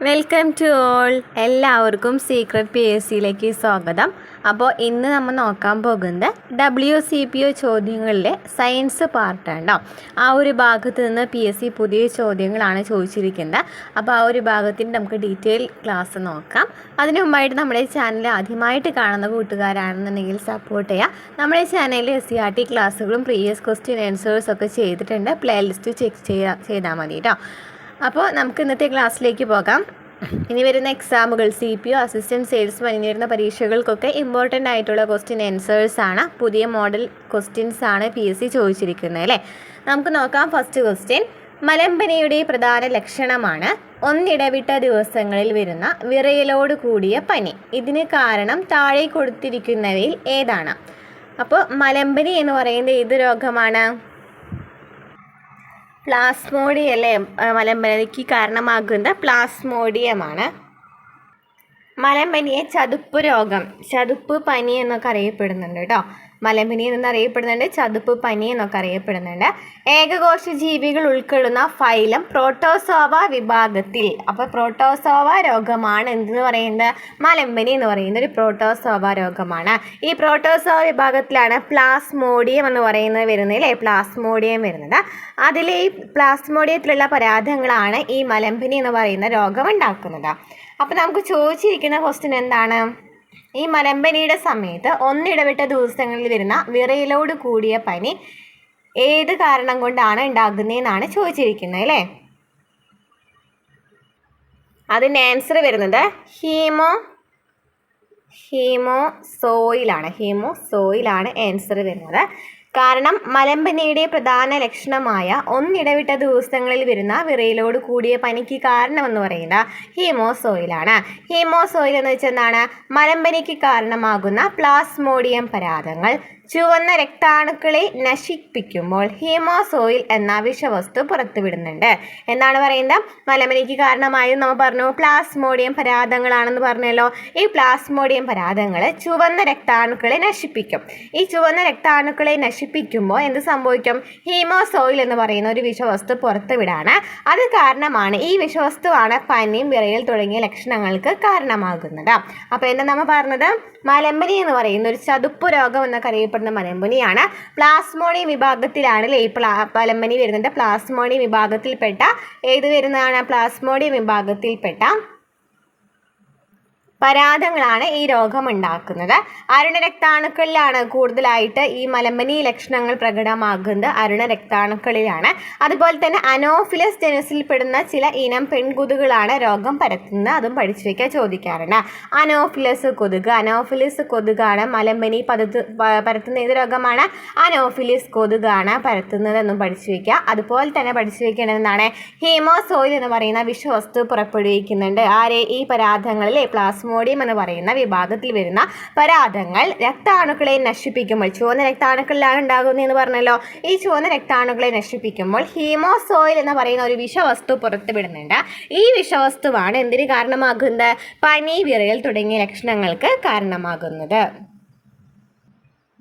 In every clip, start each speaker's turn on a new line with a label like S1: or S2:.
S1: Welcome to all. എല്ലാവർക്കും secret PSCയിലേക്ക് സ്വാഗതം. അപ്പോൾ ഇന്ന് നമ്മൾ നോക്കാൻ പോകുന്നത് WCPO ചോദ്യങ്ങളിലെ സയൻസ് പാർട്ടാണ്. ആ ഒരു ഭാഗത്ത് നിന്ന് PSC പുതിയ ചോദ്യങ്ങളാണ് ചോദിച്ചിരിക്കുന്നത്. അപ്പോൾ ആ ഒരു ഭാഗത്തിൻ്റെ നമുക്ക് ഡീറ്റെയിൽ ക്ലാസ് നോക്കാം. അതിനു മുമ്പായിട്ട് നമ്മുടെ ചാനൽ ആദ്യമായിട്ട് കാണുന്ന കൂട്ടുകാരാണെന്നുണ്ടെങ്കിൽ സപ്പോർട്ട് ചെയ്യുക. നമ്മുടെ ചാനലിൽ SCRT ക്ലാസ്സുകളും പ്രീവിയസ് ക്വസ്റ്റ്യൻ ആൻസേഴ്സ് ഒക്കെ ചെയ്തിട്ടുണ്ട്. പ്ലേലിസ്റ്റ് ചെക്ക് ചെയ്താൽ മതി കേട്ടോ. അപ്പോൾ നമുക്ക് ഇന്നത്തെ ക്ലാസ്സിലേക്ക് പോകാം. ഇനി വരുന്ന എക്സാമുകൾ CPO, അസിസ്റ്റൻറ്റ് സെയിൽസ്മാൻ ഇനി വരുന്ന പരീക്ഷകൾക്കൊക്കെ ഇമ്പോർട്ടൻ്റ് ആയിട്ടുള്ള ക്വസ്റ്റ്യൻ ആൻസേഴ്സാണ്. പുതിയ മോഡൽ ക്വസ്റ്റ്യൻസാണ് PSC ചോദിച്ചിരിക്കുന്നത് അല്ലേ. നമുക്ക് നോക്കാം. ഫസ്റ്റ് ക്വസ്റ്റ്യൻ, മലമ്പനിയുടെ പ്രധാന ലക്ഷണമാണ് ഒന്നിടവിട്ട ദിവസങ്ങളിൽ വരുന്ന വിറയലോട് കൂടിയ പനി. ഇതിന് കാരണം താഴെ കൊടുത്തിരിക്കുന്നവയിൽ ഏതാണ്? അപ്പോൾ മലമ്പനി എന്ന് പറയുന്നത് ഏത് രോഗമാണ്? പ്ലാസ്മോഡിയം അല്ലേ. മലമ്പനിക്ക് കാരണമാകുന്ന പ്ലാസ്മോഡിയമാണ്. മലമ്പനിയെ ചതുപ്പ് പനി എന്നൊക്കെ അറിയപ്പെടുന്നുണ്ട് കേട്ടോ. മലമ്പനി എന്നറിയപ്പെടുന്നുണ്ട്, ചതുപ്പ് പനി എന്നൊക്കെ അറിയപ്പെടുന്നുണ്ട്. ഏകകോശ ജീവികൾ ഉൾക്കൊള്ളുന്ന ഫൈലം പ്രോട്ടോസോവ വിഭാഗത്തിൽ. അപ്പോൾ പ്രോട്ടോസോവ രോഗമാണ് എന്തെന്ന് പറയുന്നത്? മലമ്പനി എന്ന് പറയുന്ന ഒരു പ്രോട്ടോസോവ രോഗമാണ്. ഈ പ്രോട്ടോസോവ വിഭാഗത്തിലാണ് പ്ലാസ്മോഡിയം എന്ന് പറയുന്നത് വരുന്നത് അല്ലേ. പ്ലാസ്മോഡിയം വരുന്നത്. അതിൽ ഈ പ്ലാസ്മോഡിയത്തിലുള്ള പരാതങ്ങളാണ് ഈ മലമ്പനി എന്ന് പറയുന്ന രോഗം ഉണ്ടാക്കുന്നത്. അപ്പോൾ നമുക്ക് ചോദിച്ചിരിക്കുന്ന ക്വസ്റ്റ്യൻ എന്താണ്? ഈ മലമ്പനിയുടെ സമയത്ത് ഒന്നിടവിട്ട ദിവസങ്ങളിൽ വരുന്ന വിറയലോട് കൂടിയ പനി ഏത് കാരണം കൊണ്ടാണ് ഉണ്ടാകുന്നതെന്നാണ് ചോദിച്ചിരിക്കുന്നത് അല്ലേ. അതിൻ്റെ ആൻസർ വരുന്നത് ഹീമോസോയിലാണ് ആൻസർ വരുന്നത്. കാരണം മലമ്പനിയുടെ പ്രധാന ലക്ഷണമായ ഒന്നിടവിട്ട ദിവസങ്ങളിൽ വരുന്ന വിറയലോട് കൂടിയ പനിക്ക് കാരണമെന്ന് പറയുന്നത് ഹീമോസോയിലാണ്. ഹീമോസോയിൽ എന്ന് വെച്ചാൽ എന്താണ്? മലമ്പനിക്ക് കാരണമാകുന്ന പ്ലാസ്മോഡിയം പരാതങ്ങൾ ചുവന്ന രക്താണുക്കളെ നശിപ്പിക്കുമ്പോൾ ഹീമോസോയിൽ എന്ന വിഷവസ്തു പുറത്തുവിടുന്നുണ്ട്. എന്താണ് പറയുന്നത്? മലമ്പനിക്ക് കാരണമായത് നമ്മൾ പറഞ്ഞു പ്ലാസ്മോഡിയം പരാതങ്ങളാണെന്ന് പറഞ്ഞല്ലോ. ഈ പ്ലാസ്മോഡിയം പരാതങ്ങൾ ചുവന്ന രക്താണുക്കളെ നശിപ്പിക്കും. ഈ ചുവന്ന രക്താണുക്കളെ നശിപ്പിക്കുമ്പോൾ എന്ത് സംഭവിക്കും? ഹീമോസോയിൽ എന്ന് പറയുന്ന ഒരു വിഷവസ്തു പുറത്തുവിടാണ്. അത് കാരണമാണ്, ഈ വിഷവസ്തുവാണ് പനിയും വിറയൽ തുടങ്ങിയ ലക്ഷണങ്ങൾക്ക് കാരണമാകുന്നത്. അപ്പോൾ എന്താ നമ്മൾ പറഞ്ഞത്? മലമ്പനി എന്ന് പറയുന്ന ഒരു ചതുപ്പ് രോഗം എന്നൊക്കെ അറിയപ്പെടുന്ന മലമ്പനിയാണ്. പ്ലാസ്മോഡിയം വിഭാഗത്തിലാണ് ഈ മലമ്പനി വരുന്നുണ്ട്. പ്ലാസ്മോഡിയം വിഭാഗത്തിൽപ്പെട്ട ഏത് വരുന്നതാണ്? പ്ലാസ്മോഡിയം വിഭാഗത്തിൽപ്പെട്ട പരാതങ്ങളാണ് ഈ രോഗം ഉണ്ടാക്കുന്നത്. അരുണരക്താണുക്കളിലാണ് കൂടുതലായിട്ട് ഈ മലമ്പനി ലക്ഷണങ്ങൾ പ്രകടമാകുന്നത്. അരുണരക്താണുക്കളിലാണ്. അതുപോലെ തന്നെ അനോഫിലസ് ജനസിൽപ്പെടുന്ന ചില ഇനം പെൺകൊതുകുകളാണ് രോഗം പരത്തുന്നത്. അതും പഠിച്ചു വയ്ക്കാൻ ചോദിക്കാറുണ്ട്. അനോഫിലസ് കൊതുകാണ് മലമ്പനി പരത്തുന്ന ഏത് രോഗമാണ്? അനോഫിലിസ് കൊതുകാണ് പരത്തുന്നതെന്നും പഠിച്ചു വയ്ക്കുക. അതുപോലെ തന്നെ പഠിച്ചു വയ്ക്കേണ്ടതെന്നാണ് ഹീമോസോയിൽ എന്ന് പറയുന്ന വിഷവസ്തു പുറപ്പെടുവിക്കുന്നുണ്ട്. ഈ പരാതങ്ങളിലെ പ്ലാസ്മോഡിയം എന്ന് പറയുന്ന വിഭാഗത്തിൽ വരുന്ന പരാതങ്ങൾ രക്താണുക്കളെ നശിപ്പിക്കുമ്പോൾ, ചുവന്ന രക്താണുക്കളിലാണ് ഉണ്ടാകുന്നതെന്ന് പറഞ്ഞല്ലോ. ഈ ചുവന്ന രക്താണുക്കളെ നശിപ്പിക്കുമ്പോൾ ഹീമോസോയിൽ എന്ന് പറയുന്ന ഒരു വിഷവസ്തു പുറത്തുവിടുന്നുണ്ട്. ഈ വിഷവസ്തുവാണ് എന്തിന് കാരണമാകുന്നത്? പനി, വിറയൽ തുടങ്ങിയ ലക്ഷണങ്ങൾക്ക് കാരണമാകുന്നത്.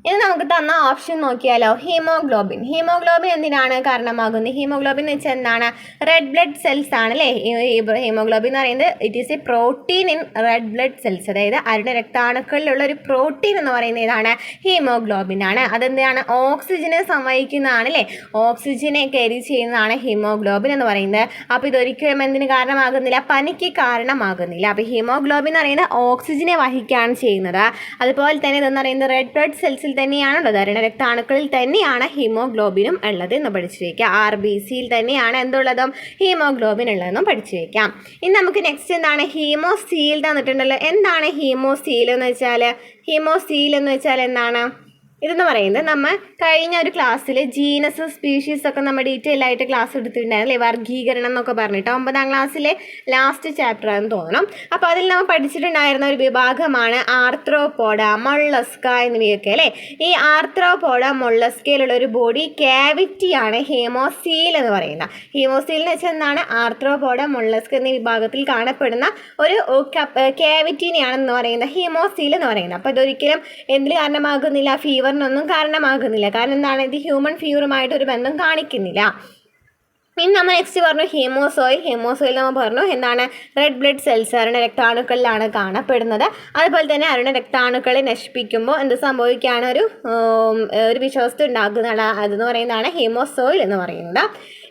S1: ഇനി നമുക്ക് തന്ന ഓപ്ഷൻ നോക്കിയാലോ. ഹീമോഗ്ലോബിൻ എന്തിനാണ് കാരണമാകുന്നത്? ഹീമോഗ്ലോബിൻ എന്ന് വെച്ചാൽ എന്താണ്? റെഡ് ബ്ലഡ് സെൽസ് ആണ് അല്ലേ. ഹീമോഗ്ലോബിൻ എന്ന് പറയുന്നത് it is A protein in red blood cells. അതായത് അരുണ രക്താണുക്കളിലുള്ള ഒരു പ്രോട്ടീൻ എന്ന് പറയുന്നത് ഏതാണ്? ഹീമോഗ്ലോബിൻ ആണ്. അതെന്താണ്? ഓക്സിജനെ സംവഹിക്കുന്നതാണ് അല്ലേ. ഓക്സിജനെ ക്യാരി ചെയ്യുന്നതാണ് ഹീമോഗ്ലോബിൻ എന്ന് പറയുന്നത്. അപ്പോൾ ഇതൊരിക്കലും എന്തിന് കാരണമാകുന്നില്ല? പനിക്ക് കാരണമാകുന്നില്ല. അപ്പോൾ ഹീമോഗ്ലോബിൻ എന്ന് പറയുന്നത് ഓക്സിജനെ വഹിക്കുകയാണ് ചെയ്യുന്നത്. അതുപോലെ തന്നെ ഇതെന്ന് പറയുന്നത് റെഡ് ബ്ലഡ് സെൽസിൽ തന്നെയാണുള്ളത്. രക്താണുക്കളിൽ തന്നെയാണ് ഹീമോഗ്ലോബിനും ഉള്ളത് എന്ന് പഠിച്ചു വയ്ക്കാം. RBCയിൽ തന്നെയാണ് എന്തുള്ളതും ഹീമോഗ്ലോബിൻ ഉള്ളതെന്നും പഠിച്ചു വയ്ക്കാം. ഇനി നമുക്ക് നെക്സ്റ്റ് എന്താണ്? ഹീമോസീൽ തന്നിട്ടുണ്ടല്ലോ. എന്താണ് ഹീമോസീൽ എന്ന് വെച്ചാൽ എന്താണ്? ഇതെന്ന് പറയുന്നത് നമ്മൾ കഴിഞ്ഞ ഒരു ക്ലാസ്സിൽ ജീനസ്, സ്പീഷീസ് ഒക്കെ നമ്മൾ ഡീറ്റെയിൽ ആയിട്ട് ക്ലാസ് എടുത്തിട്ടുണ്ടായിരുന്നില്ലേ. വർഗീകരണം എന്നൊക്കെ പറഞ്ഞിട്ട് 9ാം ക്ലാസ്സിലെ ലാസ്റ്റ് ചാപ്റ്റർ ആണെന്ന് തോന്നണം. അപ്പോൾ അതിൽ നമ്മൾ പഠിച്ചിട്ടുണ്ടായിരുന്ന ഒരു വിഭാഗമാണ് ആർത്രോപോഡ, മൊള്ളസ്ക എന്നിവയൊക്കെ അല്ലേ. ഈ ആർത്രോപോഡ മൊള്ളസ്കയിലുള്ള ഒരു ബോഡി ക്യാവിറ്റിയാണ് ഹീമോസീൽ എന്ന് പറയുന്നത്. ഹീമോസീൽ എന്ന് വെച്ചാൽ എന്താണ്? ആർത്രോപോഡ മൊള്ളസ്ക എന്നീ വിഭാഗത്തിൽ കാണപ്പെടുന്ന ഒരു ക്യാവിറ്റിനെയാണെന്ന് പറയുന്നത് ഹീമോസീൽ എന്ന് പറയുന്നത്. അപ്പോൾ ഇതൊരിക്കലും എന്തിന് കാരണമാകുന്നില്ല? ഫീവറിനൊന്നും കാരണമാകുന്നില്ല. കാരണം എന്താണ്? ഇത് ഹ്യൂമൻ ഫീവറുമായിട്ട് ഒരു ബന്ധം കാണിക്കുന്നില്ല. ഇനി നമ്മൾ നെക്സ്റ്റ് പറഞ്ഞു ഹീമോസോയിൽ. ഹീമോസോയിൽ നമ്മൾ പറഞ്ഞു എന്താണ്, റെഡ് ബ്ലഡ് സെൽസ് അരുണ രക്താണുക്കളിലാണ് കാണപ്പെടുന്നത്. അതുപോലെ തന്നെ അരുണ രക്താണുക്കളെ നശിപ്പിക്കുമ്പോൾ എന്ത് സംഭവിക്കുകയാണ്, ഒരു വിശ്വാസത്തെ ഉണ്ടാക്കുന്നതാണ്, അതെന്ന് പറയുന്നതാണ് ഹീമോസോയിൽ എന്ന് പറയുന്നത്.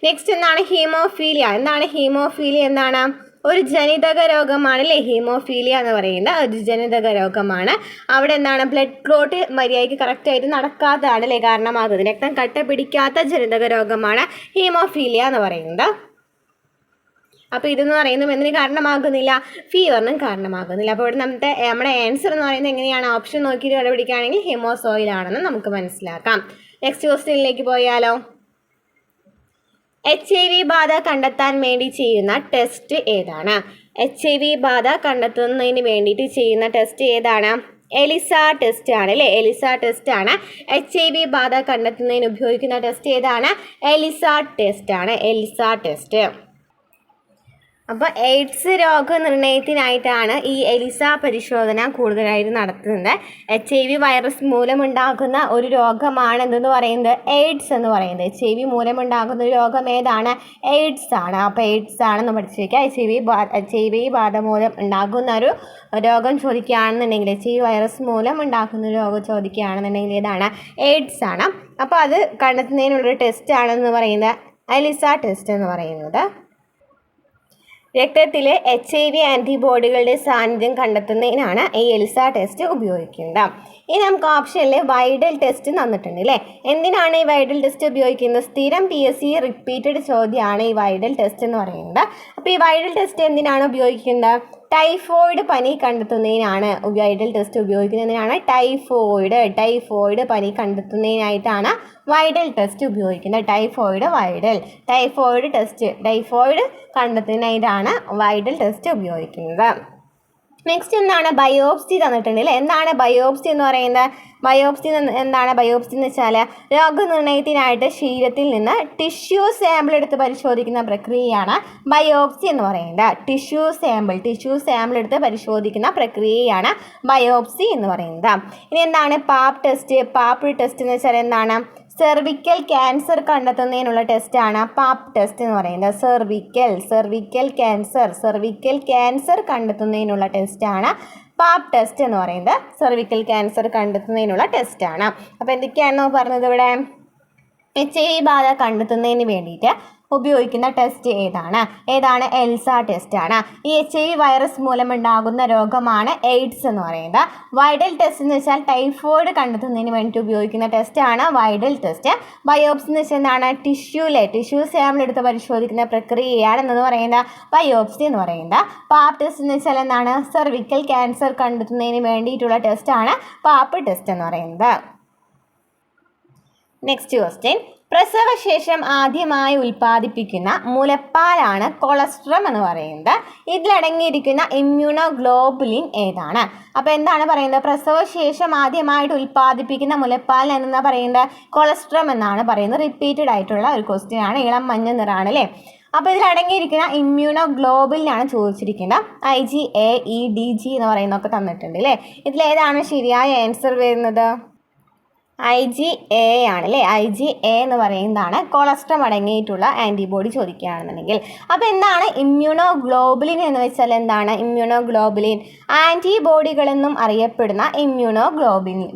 S1: നെക്സ്റ്റ് എന്താണ് ഹീമോഫീലിയ. എന്താണ് ഹീമോഫീലിയ? എന്താണ്, ഒരു ജനിതക രോഗമാണ് അല്ലേ ഹീമോഫീലിയ എന്ന് പറയുന്നത്. ഒരു ജനിതക രോഗമാണ്. അവിടെ എന്താണ്, ബ്ലഡ് ക്ലോട്ട് മര്യാദയ്ക്ക് കറക്റ്റായിട്ട് നടക്കാത്തതാണ് അല്ലേ കാരണമാകുന്നത്. രക്തം കട്ട പിടിക്കാത്ത ജനിതക രോഗമാണ് ഹീമോഫീലിയ എന്ന് പറയുന്നത്. അപ്പോൾ ഇതെന്ന് പറയുന്നത് എന്തിന് കാരണമാകുന്നില്ല, ഫീവറിനും കാരണമാകുന്നില്ല. അപ്പോൾ ഇവിടെ നമ്മുടെ ആൻസർ എന്ന് പറയുന്നത് എങ്ങനെയാണ്, ഓപ്ഷൻ നോക്കിയിട്ട് കണ്ടുപിടിക്കുകയാണെങ്കിൽ ഹീമോസോയിൽ ആണെന്ന് നമുക്ക് മനസ്സിലാക്കാം. നെക്സ്റ്റ് ക്വസ്റ്റ്യനിലേക്ക് പോയാലോ. HIV ബാധ കണ്ടെത്താൻ വേണ്ടി ചെയ്യുന്ന ടെസ്റ്റ് ഏതാണ്? HIV ബാധ കണ്ടെത്തുന്നതിന് വേണ്ടിയിട്ട് ചെയ്യുന്ന ടെസ്റ്റ് ഏതാണ്? എലിസ ടെസ്റ്റ് ആണ് അല്ലേ, എലിസ ടെസ്റ്റ് ആണ്. HIV ബാധ കണ്ടെത്തുന്നതിന് ഉപയോഗിക്കുന്ന ടെസ്റ്റ് ഏതാണ്? എലിസ ടെസ്റ്റ് ആണ്, എലിസ ടെസ്റ്റ്. അപ്പോൾ എയ്ഡ്സ് രോഗനിർണയത്തിനായിട്ടാണ് ഈ എലിസ പരിശോധന കൂടുതലായിട്ട് നടത്തുന്നത്. HIV വൈറസ് മൂലമുണ്ടാകുന്ന ഒരു രോഗമാണ് എന്തെന്ന് പറയുന്നത്, എയ്ഡ്സ് എന്ന് പറയുന്നത്. HIV മൂലമുണ്ടാകുന്ന ഒരു രോഗം ഏതാണ്? എയ്ഡ്സ് ആണ്. അപ്പോൾ എയ്ഡ്സ് ആണെന്ന് പഠിച്ചു വയ്ക്കുക. HIV ബാധ മൂലം ഉണ്ടാകുന്ന ഒരു രോഗം ചോദിക്കുകയാണെന്നുണ്ടെങ്കിൽ, HIV വൈറസ് മൂലം ഉണ്ടാക്കുന്ന ഒരു രോഗം ചോദിക്കുകയാണെന്നുണ്ടെങ്കിൽ ഏതാണ്? എയ്ഡ്സ് ആണ്. അപ്പോൾ അത് കണ്ടെത്തുന്നതിനുള്ളൊരു ടെസ്റ്റ് ആണെന്ന് പറയുന്നത് എലിസ ടെസ്റ്റ് എന്ന് പറയുന്നത്. രക്തത്തിലെ HIV ആൻറ്റിബോഡികളുടെ സാന്നിധ്യം കണ്ടെത്തുന്നതിനാണ് ഈ എലിസ ടെസ്റ്റ് ഉപയോഗിക്കുന്നത്. ഇനി നമുക്ക് ഓപ്ഷനിൽ വൈഡൽ ടെസ്റ്റ് തന്നിട്ടുണ്ട് അല്ലേ. എന്തിനാണ് ഈ വൈഡൽ ടെസ്റ്റ് ഉപയോഗിക്കുന്നത്? സ്ഥിരം PSC റിപ്പീറ്റഡ് ചോദ്യമാണ് ഈ വൈഡൽ ടെസ്റ്റ് എന്ന് പറയുന്നത്. അപ്പോൾ ഈ വൈഡൽ ടെസ്റ്റ് എന്തിനാണ് ഉപയോഗിക്കുന്നത്? ടൈഫോയിഡ് പനി കണ്ടെത്തുന്നതിനാണ് വൈഡൽ ടെസ്റ്റ് ഉപയോഗിക്കുന്നതിനാണ്. ടൈഫോയിഡ് പനി കണ്ടെത്തുന്നതിനായിട്ടാണ് വൈഡൽ ടെസ്റ്റ് ഉപയോഗിക്കുന്നത്. ടൈഫോയിഡ് കണ്ടെത്തുന്നതിനായിട്ടാണ് വൈഡൽ ടെസ്റ്റ് ഉപയോഗിക്കുന്നത്. നെക്സ്റ്റ് എന്താണ്, ബയോപ്സി തന്നിട്ടുണ്ട് അല്ലേ. എന്താണ് ബയോപ്സി എന്ന് പറയുന്നത്? ബയോപ്സി എന്ന് വെച്ചാൽ രോഗനിർണയത്തിനായിട്ട് ശരീരത്തിൽ നിന്ന് ടിഷ്യൂ സാമ്പിൾ എടുത്ത് പരിശോധിക്കുന്ന പ്രക്രിയയാണ് ബയോപ്സി എന്ന് പറയുന്നത്. ടിഷ്യൂ സാമ്പിൾ എടുത്ത് പരിശോധിക്കുന്ന പ്രക്രിയയാണ് ബയോപ്സി എന്ന് പറയുന്നത്. ഇനി എന്താണ് പാപ്പ് ടെസ്റ്റ് എന്ന് വെച്ചാൽ എന്താണ്, സെർവിക്കൽ ക്യാൻസർ കണ്ടെത്തുന്നതിനുള്ള ടെസ്റ്റാണ് പാപ്പ് ടെസ്റ്റ് എന്ന് പറയുന്നത്. സെർവിക്കൽ ക്യാൻസർ കണ്ടെത്തുന്നതിനുള്ള ടെസ്റ്റാണ് പാപ്പ് ടെസ്റ്റ് എന്ന് പറയുന്നത്. സെർവിക്കൽ ക്യാൻസർ കണ്ടെത്തുന്നതിനുള്ള ടെസ്റ്റാണ്. അപ്പോൾ എന്തൊക്കെയാണെന്നോ പറഞ്ഞത് ഇവിടെ, HIV ബാധ കണ്ടെത്തുന്നതിന് വേണ്ടിയിട്ട് ഉപയോഗിക്കുന്ന ടെസ്റ്റ് ഏതാണ്? എൽസ ടെസ്റ്റ് ആണ്. ഈ HIV വൈറസ് മൂലമുണ്ടാകുന്ന രോഗമാണ് എയ്ഡ്സ് എന്ന് പറയുന്നത്. വൈഡൽ ടെസ്റ്റ് എന്ന് വെച്ചാൽ ടൈഫോയിഡ് കണ്ടെത്തുന്നതിന് വേണ്ടി ഉപയോഗിക്കുന്ന ടെസ്റ്റാണ് വൈഡൽ ടെസ്റ്റ്. ബയോപ്സി എന്ന് വെച്ചാൽ എന്താണ്, ടിഷ്യൂ സാമ്പിൾ എടുത്ത് പരിശോധിക്കുന്ന പ്രക്രിയയാണ് എന്ന് പറയുന്നത് ബയോപ്സി എന്ന് പറയുന്നത്. പാപ്പ് ടെസ്റ്റ് എന്ന് വെച്ചാൽ എന്താണ്, സെർവിക്കൽ ക്യാൻസർ കണ്ടെത്തുന്നതിന് വേണ്ടിയിട്ടുള്ള ടെസ്റ്റാണ് പാപ്പ് ടെസ്റ്റ് എന്ന് പറയുന്നത്. നെക്സ്റ്റ് ക്വസ്റ്റ്യൻ, പ്രസവശേഷം ആദ്യമായി ഉൽപ്പാദിപ്പിക്കുന്ന മുലപ്പാലാണ് കൊളസ്ട്രം എന്ന് പറയുന്നത്. ഇതിലടങ്ങിയിരിക്കുന്ന ഇമ്മ്യൂണോഗ്ലോബുലിൻ ഏതാണ്? അപ്പോൾ എന്താണ് പറയുന്നത്, പ്രസവശേഷം ആദ്യമായിട്ട് ഉൽപ്പാദിപ്പിക്കുന്ന മുലപ്പാൽ എന്നാ പറയുന്നത്, കൊളസ്ട്രം എന്നാണ് പറയുന്നത്. റിപ്പീറ്റഡ് ആയിട്ടുള്ള ഒരു ക്വസ്റ്റ്യൻ ആണ്, ഇളം മഞ്ഞ നിറാണ് അല്ലേ. അപ്പോൾ ഇതിലടങ്ങിയിരിക്കുന്ന ഇമ്മ്യൂണോഗ്ലോബുലിനാണ് ചോദിച്ചിരിക്കുന്നത്. IgA EDG എന്ന് പറയുന്നതൊക്കെ തന്നിട്ടുണ്ട് അല്ലേ. ഇതിലേതാണ് ശരിയായ ആൻസർ വരുന്നത്? IgA ആണല്ലേ. IgA എന്ന് പറയുന്നതാണ് കൊളസ്ട്രം അടങ്ങിയിട്ടുള്ള ആൻറ്റിബോഡി ചോദിക്കുകയാണെന്നുണ്ടെങ്കിൽ. അപ്പോൾ എന്താണ് ഇമ്മ്യൂണോഗ്ലോബുലിൻ എന്ന് വെച്ചാൽ എന്താണ്? ഇമ്മ്യൂണോഗ്ലോബുലിൻ ആൻറ്റിബോഡികളെന്നും അറിയപ്പെടുന്ന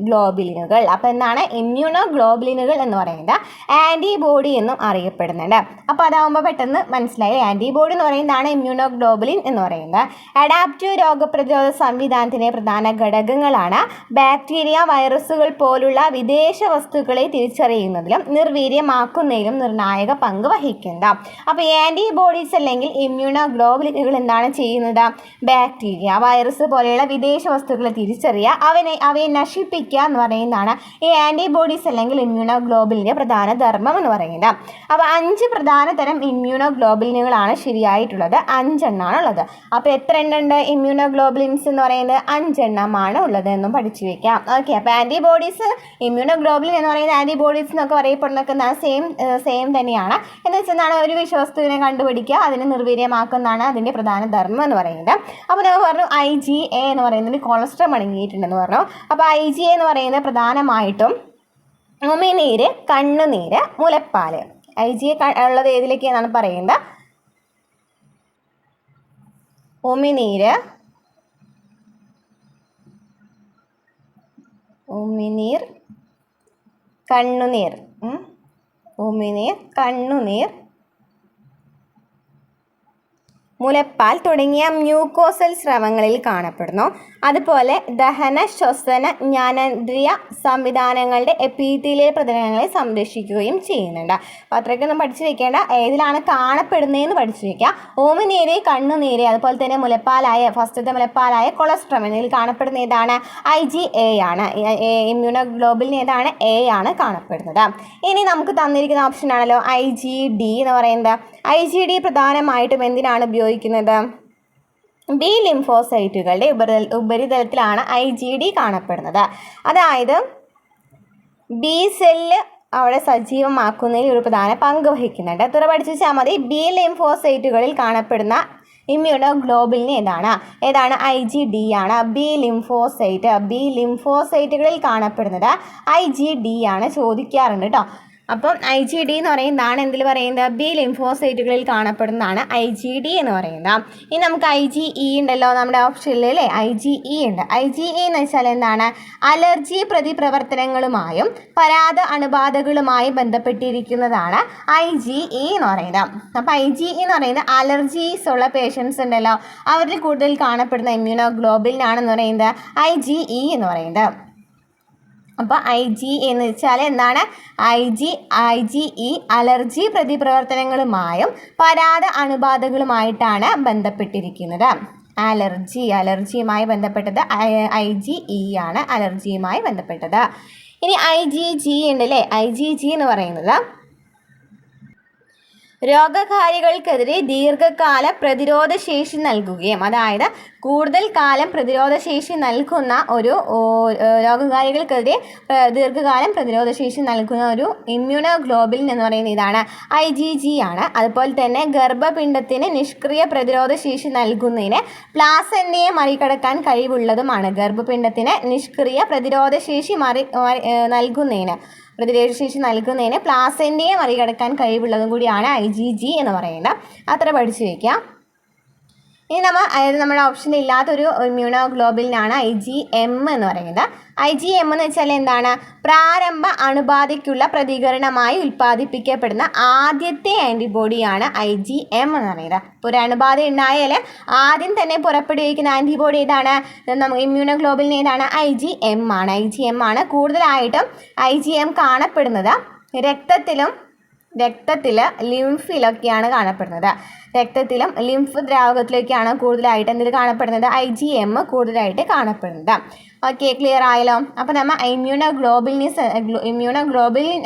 S1: ഗ്ലോബുലിനുകൾ. അപ്പോൾ എന്താണ് ഇമ്മ്യൂണോഗ്ലോബുലിനുകൾ എന്ന് പറയുന്നത് ആൻറ്റിബോഡി എന്നും അറിയപ്പെടുന്നുണ്ട്. അപ്പോൾ അതാവുമ്പോൾ പെട്ടെന്ന് മനസ്സിലായി. ആൻറ്റിബോഡി എന്ന് പറയുന്നതാണ് ഇമ്മ്യൂണോഗ്ലോബുലിൻ എന്ന് പറയുന്നത്. അഡാപ്റ്റീവ് രോഗപ്രതിരോധ സംവിധാനത്തിൻ്റെ പ്രധാന ഘടകങ്ങളാണ് ബാക്ടീരിയ, വൈറസുകൾ പോലുള്ള വിദേശ വസ്തുക്കളെ തിരിച്ചറിയുന്നതിലും നിർവീര്യമാക്കുന്നതിലും നിർണായക പങ്ക് വഹിക്കുന്നത്. അപ്പോൾ ആൻറ്റിബോഡീസ് അല്ലെങ്കിൽ ഇമ്മ്യൂണോഗ്ലോബുലിനുകൾ എന്താണ് ചെയ്യുന്നത്? ബാക്ടീരിയ, വൈറസ് പോലെയുള്ള വിദേശ വസ്തുക്കളെ തിരിച്ചറിയുക, അവയെ നശിപ്പിക്കുക എന്ന് പറയുന്നതാണ് ഈ ആൻറ്റിബോഡീസ് അല്ലെങ്കിൽ ഇമ്മ്യൂണോഗ്ലോബുലിൻ്റെ പ്രധാന ധർമ്മം എന്ന് പറയുന്നത്. അപ്പോൾ 5 പ്രധാന തരം ഇമ്മ്യൂണോഗ്ലോബുലിനുകളാണ് ശരിയായിട്ടുള്ളത്. 5 എണ്ണമാണ് ഉള്ളത്. അപ്പോൾ എത്ര എണ്ണം ഉണ്ട് ഇമ്മ്യൂണോഗ്ലോബുലിൻസ് എന്ന് പറയുന്നത്? 5 എണ്ണമാണ് ഉള്ളത് എന്നും പഠിച്ചു വയ്ക്കാം. ഓക്കെ. അപ്പോൾ ആൻറ്റിബോഡീസ്, ഇമ്മ്യൂണോഗ്ലോബുലിൻ എന്ന് പറയുന്ന ആൻറ്റിബോഡീസ് എന്നൊക്കെ അറിയപ്പെടുന്നൊക്കെ സെയിം തന്നെയാണ്. എന്ന് വെച്ചാൽ ഒരു വിഷവസ്തുവിനെ കണ്ടുപിടിക്കുക, അതിനെ നിർവീര്യമാക്കുന്നതാണ് അതിൻ്റെ പ്രധാന ധർമ്മം എന്ന് പറയുന്നത്. അപ്പോൾ നമ്മൾ പറഞ്ഞു IgA എന്ന് പറയുന്നത് കൊളസ്ട്രം അടങ്ങിയിട്ടുണ്ടെന്ന് പറഞ്ഞു. അപ്പോൾ IgA എന്ന് പറയുന്നത് പ്രധാനമായിട്ടും ഉമിനീര്, കണ്ണുനീര്, മുലപ്പാൽ IgA ഉള്ളത് ഏതിലേക്കാണെന്നാണ് പറയുന്നത്? ഉമിനീര്, കണ്ണുനീർ, ഉമിനീർ, കണ്ണുനീർ, മുലപ്പാൽ തുടങ്ങിയ മ്യൂക്കോസൽ സ്രവങ്ങളിൽ കാണപ്പെടുന്നു. അതുപോലെ ദഹന, ശ്വസന, ജ്ഞാനേന്ദ്രിയ സംവിധാനങ്ങളുടെ എപ്പിത്തീലിയൽ പ്രതലങ്ങളെ സംരക്ഷിക്കുകയും ചെയ്യുന്നുണ്ട്. അപ്പോൾ അത്രയ്ക്കൊന്നും പഠിച്ചു വെക്കേണ്ട, ഏതിലാണ് കാണപ്പെടുന്നതെന്ന് പഠിച്ചു വയ്ക്കുക. ഉമിനീര്, കണ്ണുനീര്, അതുപോലെ തന്നെ ഫസ്റ്റത്തെ മുലപ്പാലായ കൊളസ്ട്രം എന്നിവയിൽ കാണപ്പെടുന്ന ഏതാണ്? IgA ആണ്. ഇമ്മ്യൂണോഗ്ലോബുലിൻ ഏതാണ്? A ആണ് കാണപ്പെടുന്നത്. ഇനി നമുക്ക് തന്നിരിക്കുന്ന ഓപ്ഷൻ ആണല്ലോ IgD എന്ന് പറയുന്നത്. IgD പ്രധാനമായിട്ടും എന്തിനാണ് ഉപയോഗിക്കുന്നത്? ബി ലിംഫോസൈറ്റുകളുടെ ഉപരിതലത്തിലാണ് IgD കാണപ്പെടുന്നത്. അതായത് ബി സെല്ല് അവിടെ സജീവമാക്കുന്നതിൽ ഒരു പ്രധാന പങ്ക് വഹിക്കുന്നുണ്ട്. എത്ര പഠിച്ചു വെച്ചാൽ മതി. ബി ലിംഫോസൈറ്റുകളിൽ കാണപ്പെടുന്ന ഇമ്മ്യൂണോഗ്ലോബുലിൻ ഏതാണ്? IgD ആണ്. ബി ലിംഫോസൈറ്റുകളിൽ കാണപ്പെടുന്നത് IgD ആണ്. ചോദിക്കാറുണ്ട് കേട്ടോ. അപ്പം IgD എന്ന് പറയുന്നതാണ് എന്തിൽ പറയുന്നത്? ബി ലിംഫോസൈറ്റുകളിൽ കാണപ്പെടുന്നതാണ് IgD എന്ന് പറയുന്നത്. ഇനി നമുക്ക് IgE ഉണ്ടല്ലോ നമ്മുടെ ഓപ്ഷനിൽ അല്ലേ? IgE ഉണ്ട്. IgE എന്ന് വെച്ചാൽ എന്താണ്? അലർജി പ്രതിപ്രവർത്തനങ്ങളുമായും പരാത അണുബാധകളുമായും ബന്ധപ്പെട്ടിരിക്കുന്നതാണ് IgE എന്ന് പറയുന്നത്. അപ്പോൾ IgE എന്ന് പറയുന്നത് അലർജീസ് ഉള്ള പേഷ്യൻസ് ഉണ്ടല്ലോ, അവരിൽ കൂടുതൽ കാണപ്പെടുന്ന ഇമ്മ്യൂണോഗ്ലോബുലിൻ ആണെന്ന് പറയുന്നത് IgE എന്ന് പറയുന്നത്. അപ്പോൾ IgE എന്ന് വെച്ചാൽ എന്താണ്? IgE അലർജി പ്രതിപ്രവർത്തനങ്ങളുമായും പരാത അണുബാധകളുമായിട്ടാണ് ബന്ധപ്പെട്ടിരിക്കുന്നത്. അലർജിയുമായി ബന്ധപ്പെട്ടത് IgE ആണ്. അലർജിയുമായി ബന്ധപ്പെട്ടത്. ഇനി IgG ഉണ്ടല്ലേ? IgG എന്ന് പറയുന്നത് രോഗകാരികൾക്കെതിരെ ദീർഘകാല പ്രതിരോധശേഷി നൽകുകയും, അതായത് കൂടുതൽ കാലം പ്രതിരോധശേഷി നൽകുന്ന ഒരു രോഗകാരികൾക്കെതിരെ ദീർഘകാലം പ്രതിരോധശേഷി നൽകുന്ന ഒരു ഇമ്മ്യൂണോഗ്ലോബുലിൻ എന്ന് പറയുന്ന ഇതാണ് IgG ആണ്. അതുപോലെ തന്നെ ഗർഭപിണ്ഡത്തിന് നിഷ്ക്രിയ പ്രതിരോധശേഷി നൽകുന്നതിന് പ്ലാസെന്റയെ മറികടക്കാൻ കഴിവുള്ളതുമാണ്. ഗർഭപിണ്ഡത്തിന് നിഷ്ക്രിയ പ്രതിരോധശേഷി നൽകുന്നതിന് പ്ലാസെന്റയെ മറികടക്കാൻ കഴിവുള്ളതും കൂടിയാണ് IgG എന്ന് പറയുന്നത്. അത്ര പഠിച്ചു വയ്ക്കുക. ഇനി നമ്മുടെ ഓപ്ഷനിൽ ഇല്ലാത്തൊരു ഇമ്മ്യൂണോഗ്ലോബുലിനാണ് IgM എന്ന് പറയുന്നത്. IgM എന്ന് വെച്ചാൽ എന്താണ്? പ്രാരംഭ അണുബാധയ്ക്കുള്ള പ്രതികരണമായി ഉൽപ്പാദിപ്പിക്കപ്പെടുന്ന ആദ്യത്തെ ആൻറ്റിബോഡിയാണ് IgM എന്ന് പറയുന്നത്. ഇപ്പോൾ ഒരു അണുബാധ ഉണ്ടായാൽ ആദ്യം തന്നെ പുറപ്പെടുവിക്കുന്ന ആൻറ്റിബോഡി ഏതാണ്? ഇമ്മ്യൂണോഗ്ലോബുലിൻ ഏതാണ്? IgM ആണ്. കൂടുതലായിട്ടും IgM കാണപ്പെടുന്നത് രക്തത്തിൽ ലിംഫിലൊക്കെയാണ് കാണപ്പെടുന്നത്. രക്തത്തിലും ലിംഫ് ദ്രാവകത്തിലൊക്കെയാണ് കൂടുതലായിട്ട് എന്തിൽ കാണപ്പെടുന്നത്? IgM കൂടുതലായിട്ട് കാണപ്പെടുന്നത്. ഓക്കെ, ക്ലിയർ ആയല്ലോ. അപ്പോൾ നമ്മൾ ഇമ്മ്യൂണോഗ്ലോബുലിൻ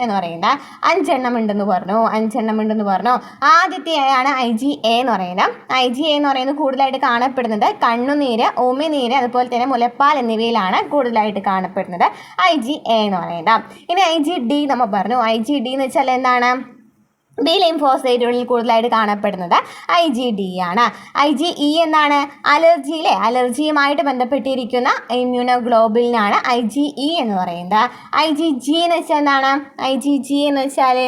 S1: എന്ന് പറയുന്നത് 5 എണ്ണം ഉണ്ടെന്ന് പറഞ്ഞു. ആദ്യത്തെയാണ് IgA എന്ന് പറയുന്നത്. IgA എന്ന് പറയുന്നത് കൂടുതലായിട്ട് കാണപ്പെടുന്നത് കണ്ണുനീര്, ഉമിനീര്, അതുപോലെ തന്നെ മുലപ്പാൽ എന്നിവയിലാണ് കൂടുതലായിട്ട് കാണപ്പെടുന്നത് IgA എന്ന് പറയുന്നത്. ഇനി IgD നമ്മൾ പറഞ്ഞു. IgD എന്ന് വെച്ചാൽ എന്താണ്? ബി ലിംഫോസൈറ്റുകളിൽ കൂടുതലായിട്ട് കാണപ്പെടുന്നത് IgD ആണ്. IgE എന്താണ്? അലർജിയുമായിട്ട് ബന്ധപ്പെട്ടിരിക്കുന്ന ഇമ്മ്യൂണോഗ്ലോബുലിനാണ് IgE എന്ന് പറയുന്നത്. IgG എന്ന് വെച്ചാൽ എന്താണ്? IgG എന്ന് വെച്ചാൽ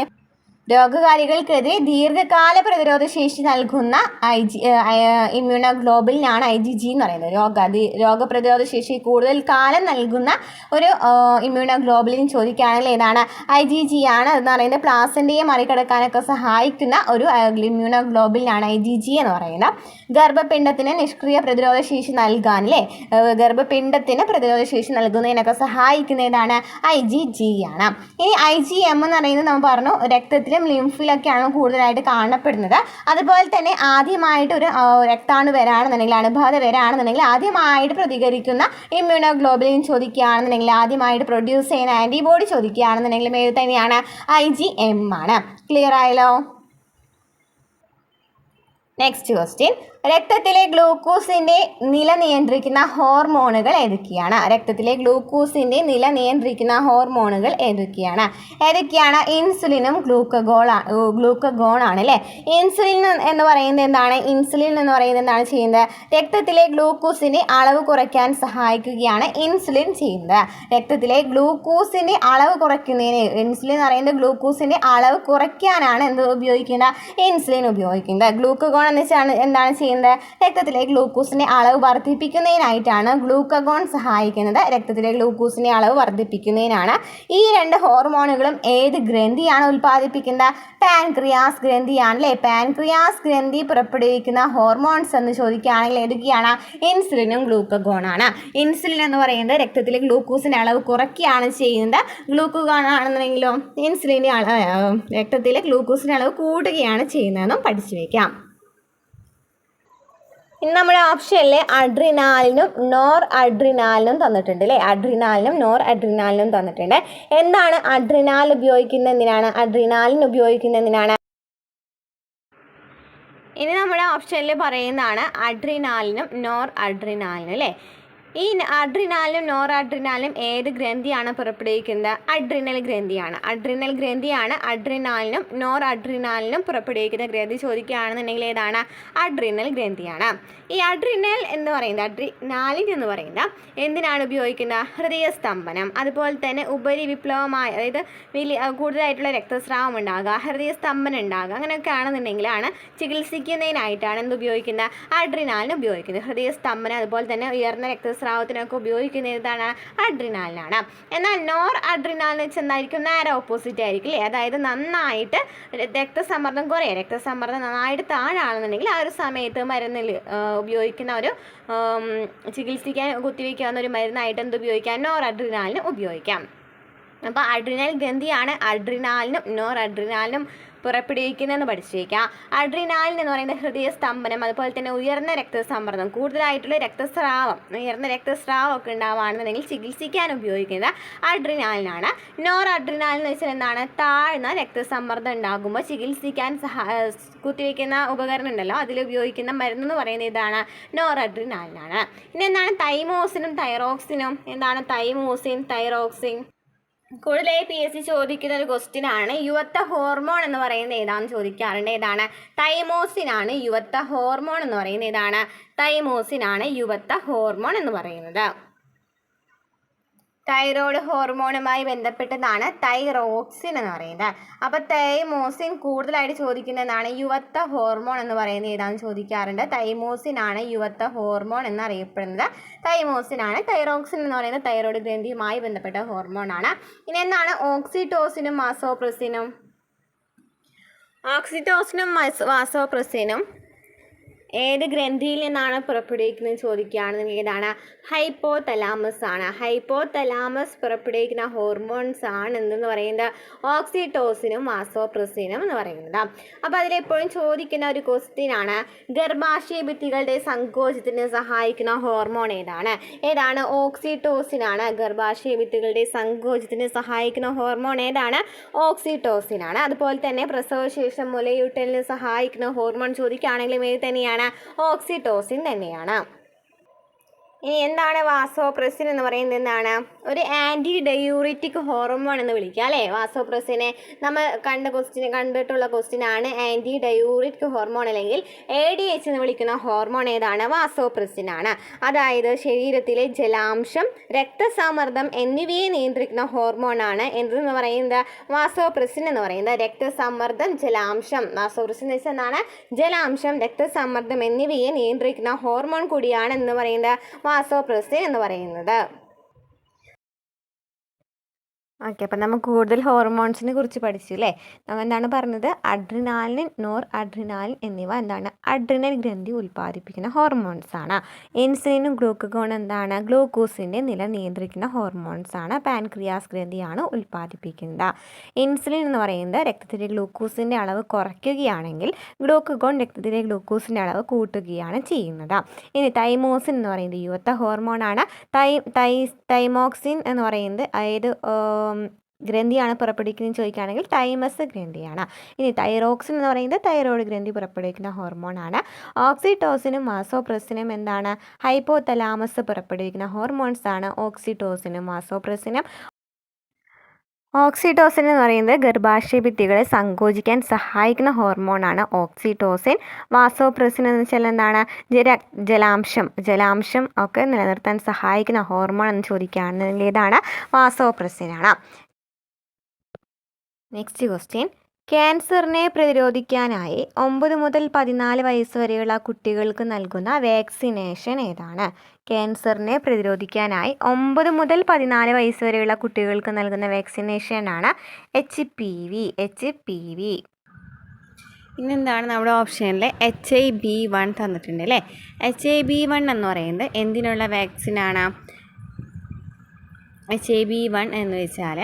S1: രോഗകാരികൾക്കെതിരെ ദീർഘകാല പ്രതിരോധശേഷി നൽകുന്ന ഇമ്മ്യൂണോഗ്ലോബുലിനാണ് IgG എന്ന് പറയുന്നത്. രോഗപ്രതിരോധശേഷി കൂടുതൽ കാലം നൽകുന്ന ഒരു ഇമ്മ്യൂണോഗ്ലോബുലിൻ ചോദിക്കുകയാണെങ്കിൽ ഏതാണ്? IgG ആണ് എന്ന് പറയുന്നത്. പ്ലാസെന്റയെ മറികടക്കാനൊക്കെ സഹായിക്കുന്ന ഒരു ഇമ്മ്യൂണോഗ്ലോബുലിനാണ് IgG എന്ന് പറയുന്നത്. ഗർഭപിണ്ഡത്തിന് നിഷ്ക്രിയ പ്രതിരോധശേഷി ഗർഭപിണ്ഡത്തിന് പ്രതിരോധശേഷി നൽകുന്നതിനൊക്കെ സഹായിക്കുന്ന ഏതാണ്? IgG ആണ്. ഇനി IgM എന്ന് പറയുന്നത് നമ്മൾ പറഞ്ഞു രക്തത്തിൽ ലിംഫിലൊക്കെയാണ് കൂടുതലായിട്ട് കാണപ്പെടുന്നത്. അതുപോലെ തന്നെ ആദ്യമായിട്ട് ഒരു രക്താണു വരാണെന്നുണ്ടെങ്കിൽ, അണുബാധ വരാണെന്നുണ്ടെങ്കിൽ ആദ്യമായിട്ട് പ്രതികരിക്കുന്ന ഇമ്മ്യൂണോഗ്ലോബുലിൻ ചോദിക്കുകയാണെന്നുണ്ടെങ്കിൽ, ആദ്യമായിട്ട് പ്രൊഡ്യൂസ് ചെയ്യുന്ന ആൻറ്റിബോഡി ചോദിക്കുകയാണെന്നുണ്ടെങ്കിലും ഏത് തന്നെയാണ്? IgM ആണ്. ക്ലിയർ ആയല്ലോ? Next question. രക്തത്തിലെ ഗ്ലൂക്കോസിൻ്റെ നില നിയന്ത്രിക്കുന്ന ഹോർമോണുകൾ ഏതൊക്കെയാണ്? രക്തത്തിലെ ഗ്ലൂക്കോസിൻ്റെ നില നിയന്ത്രിക്കുന്ന ഹോർമോണുകൾ ഏതൊക്കെയാണ്? ഇൻസുലിനും ഗ്ലൂക്കഗോണാണ് അല്ലേ. ഇൻസുലിൻ എന്ന് പറയുന്നത് എന്താണ് ചെയ്യുന്നത്? രക്തത്തിലെ ഗ്ലൂക്കോസിൻ്റെ അളവ് കുറയ്ക്കാൻ സഹായിക്കുകയാണ് ഇൻസുലിൻ ചെയ്യുന്നത്. രക്തത്തിലെ ഗ്ലൂക്കോസിൻ്റെ അളവ് കുറയ്ക്കുന്നതിന് ഇൻസുലിൻ എന്ന് പറയുന്നത് ഗ്ലൂക്കോസിൻ്റെ അളവ് കുറയ്ക്കാനാണ് ഇൻസുലിൻ ഉപയോഗിക്കുന്നത്. ഗ്ലൂക്കഗോൺ എന്ന് വെച്ചാൽ എന്താണ് ചെയ്യുന്നത്? രക്തത്തിലെ ഗ്ലൂക്കോസിന്റെ അളവ് വർദ്ധിപ്പിക്കുന്നതിനായിട്ടാണ് ഗ്ലൂക്കഗോൺ സഹായിക്കുന്നത്. രക്തത്തിലെ ഗ്ലൂക്കോസിന്റെ അളവ് വർദ്ധിപ്പിക്കുന്നതിനാണ്. ഈ രണ്ട് ഹോർമോണുകളും ഏത് ഗ്രന്ഥിയാണ് ഉൽപ്പാദിപ്പിക്കുന്നത്? പാൻക്രിയാസ് ഗ്രന്ഥിയാണ് അല്ലേ. പാൻക്രിയാസ് ഗ്രന്ഥി പുറപ്പെടുവിക്കുന്ന ഹോർമോൺസ് എന്ന് ചോദിക്കുകയാണെങ്കിൽ ഏതൊക്കെയാണ്? ഇൻസുലിനും ഗ്ലൂക്കഗോണാണ്. ഇൻസുലിൻ എന്ന് പറയുന്നത് രക്തത്തിലെ ഗ്ലൂക്കോസിന്റെ അളവ് കുറയ്ക്കുകയാണ് ചെയ്യുന്നത്. ഗ്ലൂക്കഗോൺ ആണെന്നുണ്ടെങ്കിലോ രക്തത്തിലെ ഗ്ലൂക്കോസിന്റെ അളവ് കൂടുകയാണ് ചെയ്യുന്നതെന്നും പഠിച്ചു വയ്ക്കാം. ഇനി നമ്മുടെ ഓപ്ഷനിൽ അഡ്രിനാലിനും നോർ അഡ്രിനാലിനും തന്നിട്ടുണ്ട് അല്ലേ. അഡ്രിനാലിനും നോർ അഡ്രിനാലിനും തന്നിട്ടുണ്ട്. എന്താണ് അഡ്രിനാൽ ഉപയോഗിക്കുന്നതിനാണ്? ഇനി നമ്മുടെ ഓപ്ഷനിൽ പറയുന്നതാണ് അഡ്രിനാലിനും നോർ അഡ്രിനാലിനും അല്ലേ. ഈ അഡ്രിനാലിനും നോർ അഡ്രിനാലിനും ഏത് ഗ്രന്ഥിയാണ് പുറപ്പെടുവിക്കുന്നത്? അഡ്രിനൽ ഗ്രന്ഥിയാണ്. അഡ്രിനാലിനും നോർ അഡ്രിനാലിനും പുറപ്പെടുവിക്കുന്ന ഗ്രന്ഥി ചോദിക്കുകയാണെന്നുണ്ടെങ്കിൽ ഏതാണ്? അഡ്രിനൽ ഗ്രന്ഥിയാണ്. ഈ അഡ്രിനാലിൻ എന്ന് പറയുന്നത് എന്തിനാണ് ഉപയോഗിക്കുന്നത്? ഹൃദയസ്തംഭനം, അതുപോലെ തന്നെ ഉപരിവിപ്ലവമായ, അതായത് കൂടുതലായിട്ടുള്ള രക്തസ്രാവം ഉണ്ടാകുക, ഹൃദയസ്തംഭനം ഉണ്ടാകുക, അങ്ങനെയൊക്കെ ആണെന്നുണ്ടെങ്കിലാണ് ചികിത്സിക്കുന്നതിനായിട്ടാണ് ഉപയോഗിക്കുന്നത്? അഡ്രിനാലിന് ഉപയോഗിക്കുന്നത്. ഹൃദയസ്തംഭനം അതുപോലെ തന്നെ ഉയർന്ന രക്തസ്രാവത്തിനൊക്കെ ഉപയോഗിക്കുന്നത് ഏതാണ്? അഡ്രിനാലിനാണ്. എന്നാൽ നോർ അഡ്രിനാലിൻ വെച്ച് എന്തായിരിക്കും? നേരെ ഓപ്പോസിറ്റ് ആയിരിക്കും അല്ലേ. അതായത് നന്നായിട്ട് രക്തസമ്മർദ്ദം നന്നായിട്ട് താഴാണെന്നുണ്ടെങ്കിൽ ആ ഒരു സമയത്ത് മരുന്നിൽ ഉപയോഗിക്കുന്ന ഒരു ചികിത്സിക്കാൻ കുത്തിവയ്ക്കാവുന്ന ഒരു മരുന്നായിട്ട് ഉപയോഗിക്കാം? നോർ അഡ്രിനാലിന് ഉപയോഗിക്കാം. അപ്പോൾ അഡ്രിനൽ ഗ്രന്ഥിയാണ് അഡ്രിനാലിനും നോർ അഡ്രിനാലിനും പുറപ്പെടുവിക്കുന്നതെന്ന് പഠിച്ചേക്കാം. അഡ്രിനാലിൻ എന്ന് പറയുന്നത് ഹൃദയസ്തംഭനം, അതുപോലെ തന്നെ ഉയർന്ന രക്തസമ്മർദ്ദം, കൂടുതലായിട്ടുള്ള ഉയർന്ന രക്തസ്രാവം ഒക്കെ ഉണ്ടാവുകയാണെന്നുണ്ടെങ്കിൽ ചികിത്സിക്കാൻ ഉപയോഗിക്കുന്നത് അഡ്രിനാലിനാണ്. നോർ അഡ്രിനാലിൻ എന്ന് വെച്ചാൽ എന്താണ്? താഴ്ന്ന രക്തസമ്മർദ്ദം ഉണ്ടാകുമ്പോൾ ചികിത്സിക്കാൻ കുത്തിവയ്ക്കുന്ന ഉപകരണം ഉണ്ടല്ലോ, അതിൽ ഉപയോഗിക്കുന്ന മരുന്നെന്ന് പറയുന്നത് ഇതാണ്? നോർ അഡ്രിനാലിനാണ്. ഇനി എന്താണ് തൈമോസിനും തൈറോക്സിനും? എന്താണ് തൈറോക്സിൻ? കൂടുതലായി PSC ചോദിക്കുന്ന ഒരു ക്വസ്റ്റ്യൻ ആണ്. യുവത്വ ഹോർമോൺ എന്ന് പറയുന്നത് ഏതാണെന്ന് ചോദിക്കാറുണ്ട്. ഏതാണ്? തൈമോസിനാണ് യുവത്വ ഹോർമോൺ എന്ന് പറയുന്നത്. ഏതാണ്? തൈമോസിനാണ് യുവത്വ ഹോർമോൺ എന്ന് പറയുന്നത്. തൈറോയ്ഡ് ഹോർമോണുമായി ബന്ധപ്പെട്ടതാണ് തൈറോക്സിൻ എന്ന് പറയുന്നത്. അപ്പോൾ തൈമോസിൻ കൂടുതലായിട്ട് ചോദിക്കുന്നതാണ് യുവത്വ ഹോർമോൺ എന്ന് പറയുന്നത് ഏതാണെന്ന് ചോദിക്കാറുണ്ട്. തൈമോസിനാണ് യുവത്വ ഹോർമോൺ എന്നറിയപ്പെടുന്നത്. തൈമോസിനാണ്. തൈറോക്സിൻ എന്ന് പറയുന്നത് തൈറോയ്ഡ് ഗ്രന്ഥിയുമായി ബന്ധപ്പെട്ട ഹോർമോണാണ്. ഇനി എന്താണ് ഓക്സിറ്റോസിനും വാസോപ്രസിനും ഏത് ഗ്രന്ഥിയിൽ നിന്നാണ് പുറപ്പെടുവിക്കുന്നത് ചോദിക്കുകയാണെന്നുണ്ടെങ്കിൽ ഏതാണ്? ഹൈപ്പോതലാമസ് ആണ്. ഹൈപ്പോതലാമസ് പുറപ്പെടുവിക്കുന്ന ഹോർമോൺസ് ആണ് എന്തെന്ന് പറയുന്നത്? ഓക്സിറ്റോസിനും വാസോപ്രസിനും എന്ന് പറയുന്നത്. അപ്പോൾ അതിലെപ്പോഴും ചോദിക്കുന്ന ഒരു ക്വസ്റ്റ്യൻ ആണ്, ഗർഭാശയ ഭിത്തികളുടെ സങ്കോചത്തിന് സഹായിക്കുന്ന ഹോർമോൺ ഏതാണ്? ഓക്സിറ്റോസിനാണ്. ഗർഭാശയ ഭിത്തികളുടെ സങ്കോചത്തിന് സഹായിക്കുന്ന ഹോർമോൺ ഏതാണ്? ഓക്സിറ്റോസിനാണ്. അതുപോലെ തന്നെ പ്രസവശേഷം മുലയൂട്ടലിന് സഹായിക്കുന്ന ഹോർമോൺ ചോദിക്കുകയാണെങ്കിലും ഏത് തന്നെയാണ്? ഓക്സിറ്റോസിൻ തന്നെയാണ്. ഇനി എന്താണ് വാസോപ്രസിൻ എന്ന് പറയുന്നത്? എന്താണ്? ഒരു ആൻറ്റി ഡയൂറിറ്റിക് ഹോർമോൺ എന്ന് വിളിക്കുക അല്ലേ. വാസോപ്രസിനെ നമ്മൾ കണ്ടിട്ടുള്ള ക്വസ്റ്റ്യനാണ്. ആൻറ്റി ഡയൂറിറ്റിക് ഹോർമോൺ അല്ലെങ്കിൽ ADH എന്ന് വിളിക്കുന്ന ഹോർമോൺ ഏതാണ്? വാസോപ്രസിൻ ആണ്. അതായത് ശരീരത്തിലെ ജലാംശം, രക്തസമ്മർദ്ദം എന്നിവയെ നിയന്ത്രിക്കുന്ന ഹോർമോണാണ് എന്തെന്ന് പറയുന്നത്? വാസോപ്രസിൻ എന്ന് പറയുന്നത്. രക്തസമ്മർദ്ദം, ജലാംശം, വാസോപ്രസിൻ എന്ന് വെച്ചാൽ എന്താണ്? ജലാംശം, രക്തസമ്മർദ്ദം എന്നിവയെ നിയന്ത്രിക്കുന്ന ഹോർമോൺ കൂടിയാണ് എന്ന് പറയുന്നത് വാസോപ്രസിൻ എന്ന് പറയുന്നത്. ഓക്കെ, അപ്പം നമ്മൾ കൂടുതൽ ഹോർമോൺസിനെ കുറിച്ച് പഠിച്ചു അല്ലേ. നമ്മൾ എന്താണ് പറഞ്ഞത്? അഡ്രിനാലിൻ, നോർ അഡ്രിനാലിൻ എന്നിവ എന്താണ്? അഡ്രിനൽ ഗ്രന്ഥി ഉൽപ്പാദിപ്പിക്കുന്ന ഹോർമോൺസ് ആണ്. ഇൻസുലിനും ഗ്ലൂക്കഗോൺ എന്താണ്? ഗ്ലൂക്കോസിൻ്റെ നില നിയന്ത്രിക്കുന്ന ഹോർമോൺസ് ആണ്. പാൻക്രിയാസ് ഗ്രന്ഥിയാണ് ഉൽപ്പാദിപ്പിക്കുന്നത്. ഇൻസുലിൻ എന്ന് പറയുന്നത് രക്തത്തിലെ ഗ്ലൂക്കോസിൻ്റെ അളവ് കുറയ്ക്കുകയാണെങ്കിൽ ഗ്ലൂക്കഗോൺ രക്തത്തിലെ ഗ്ലൂക്കോസിൻ്റെ അളവ് കൂട്ടുകയാണ് ചെയ്യുന്നത്. ഇനി തൈമോസിൻ എന്ന് പറയുന്നത് യുവത്വ ഹോർമോണാണ്. തൈമോക്സിൻ എന്ന് പറയുന്നത് ഗ്രന്ഥിയാണ് പുറപ്പെടുവിക്കുന്നത് ചോദിക്കുകയാണെങ്കിൽ തൈമസ് ഗ്രന്ഥിയാണ്. ഇനി തൈറോക്സിൻ എന്ന് പറയുന്നത് തൈറോയ്ഡ് ഗ്രന്ഥി പുറപ്പെടുവിക്കുന്ന ഹോർമോണാണ്. ഓക്സിറ്റോസിനും വാസോപ്രസിനും എന്താണ്? ഹൈപ്പോതലാമസ് പുറപ്പെടുവിക്കുന്ന ഹോർമോൺസ് ആണ് ഓക്സിറ്റോസിനും വാസോപ്രസിനും. ഓക്സിറ്റോസിൻ എന്ന് പറയുന്നത് ഗർഭാശയ ഭിത്തികളെ സങ്കോചിക്കാൻ സഹായിക്കുന്ന ഹോർമോണാണ് ഓക്സിറ്റോസിൻ. വാസോപ്രസിൻ എന്ന് വെച്ചാൽ എന്താണ്? ജലാംശം ഒക്കെ നിലനിർത്താൻ സഹായിക്കുന്ന ഹോർമോൺ എന്ന് ചോദിക്കുകയാണെങ്കിൽ ഏതാണ്? വാസോപ്രസിനാണ്. നെക്സ്റ്റ് ക്വസ്റ്റ്യൻ, ക്യാൻസറിനെ പ്രതിരോധിക്കാനായി 9 മുതൽ 14 വയസ്സ് വരെയുള്ള കുട്ടികൾക്ക് നൽകുന്ന വാക്സിനേഷൻ ഏതാണ്? ക്യാൻസറിനെ പ്രതിരോധിക്കാനായി 9 മുതൽ 14 വയസ്സ് വരെയുള്ള കുട്ടികൾക്ക് നൽകുന്ന വാക്സിനേഷനാണ് HPV. ഇന്നെന്താണ് നമ്മുടെ ഓപ്ഷനിൽ HIB1 തന്നിട്ടുണ്ട് അല്ലേ? HIB1 എന്ന് പറയുന്നത് എന്തിനുള്ള വാക്സിനാണ്? HIB1 എന്ന് വെച്ചാൽ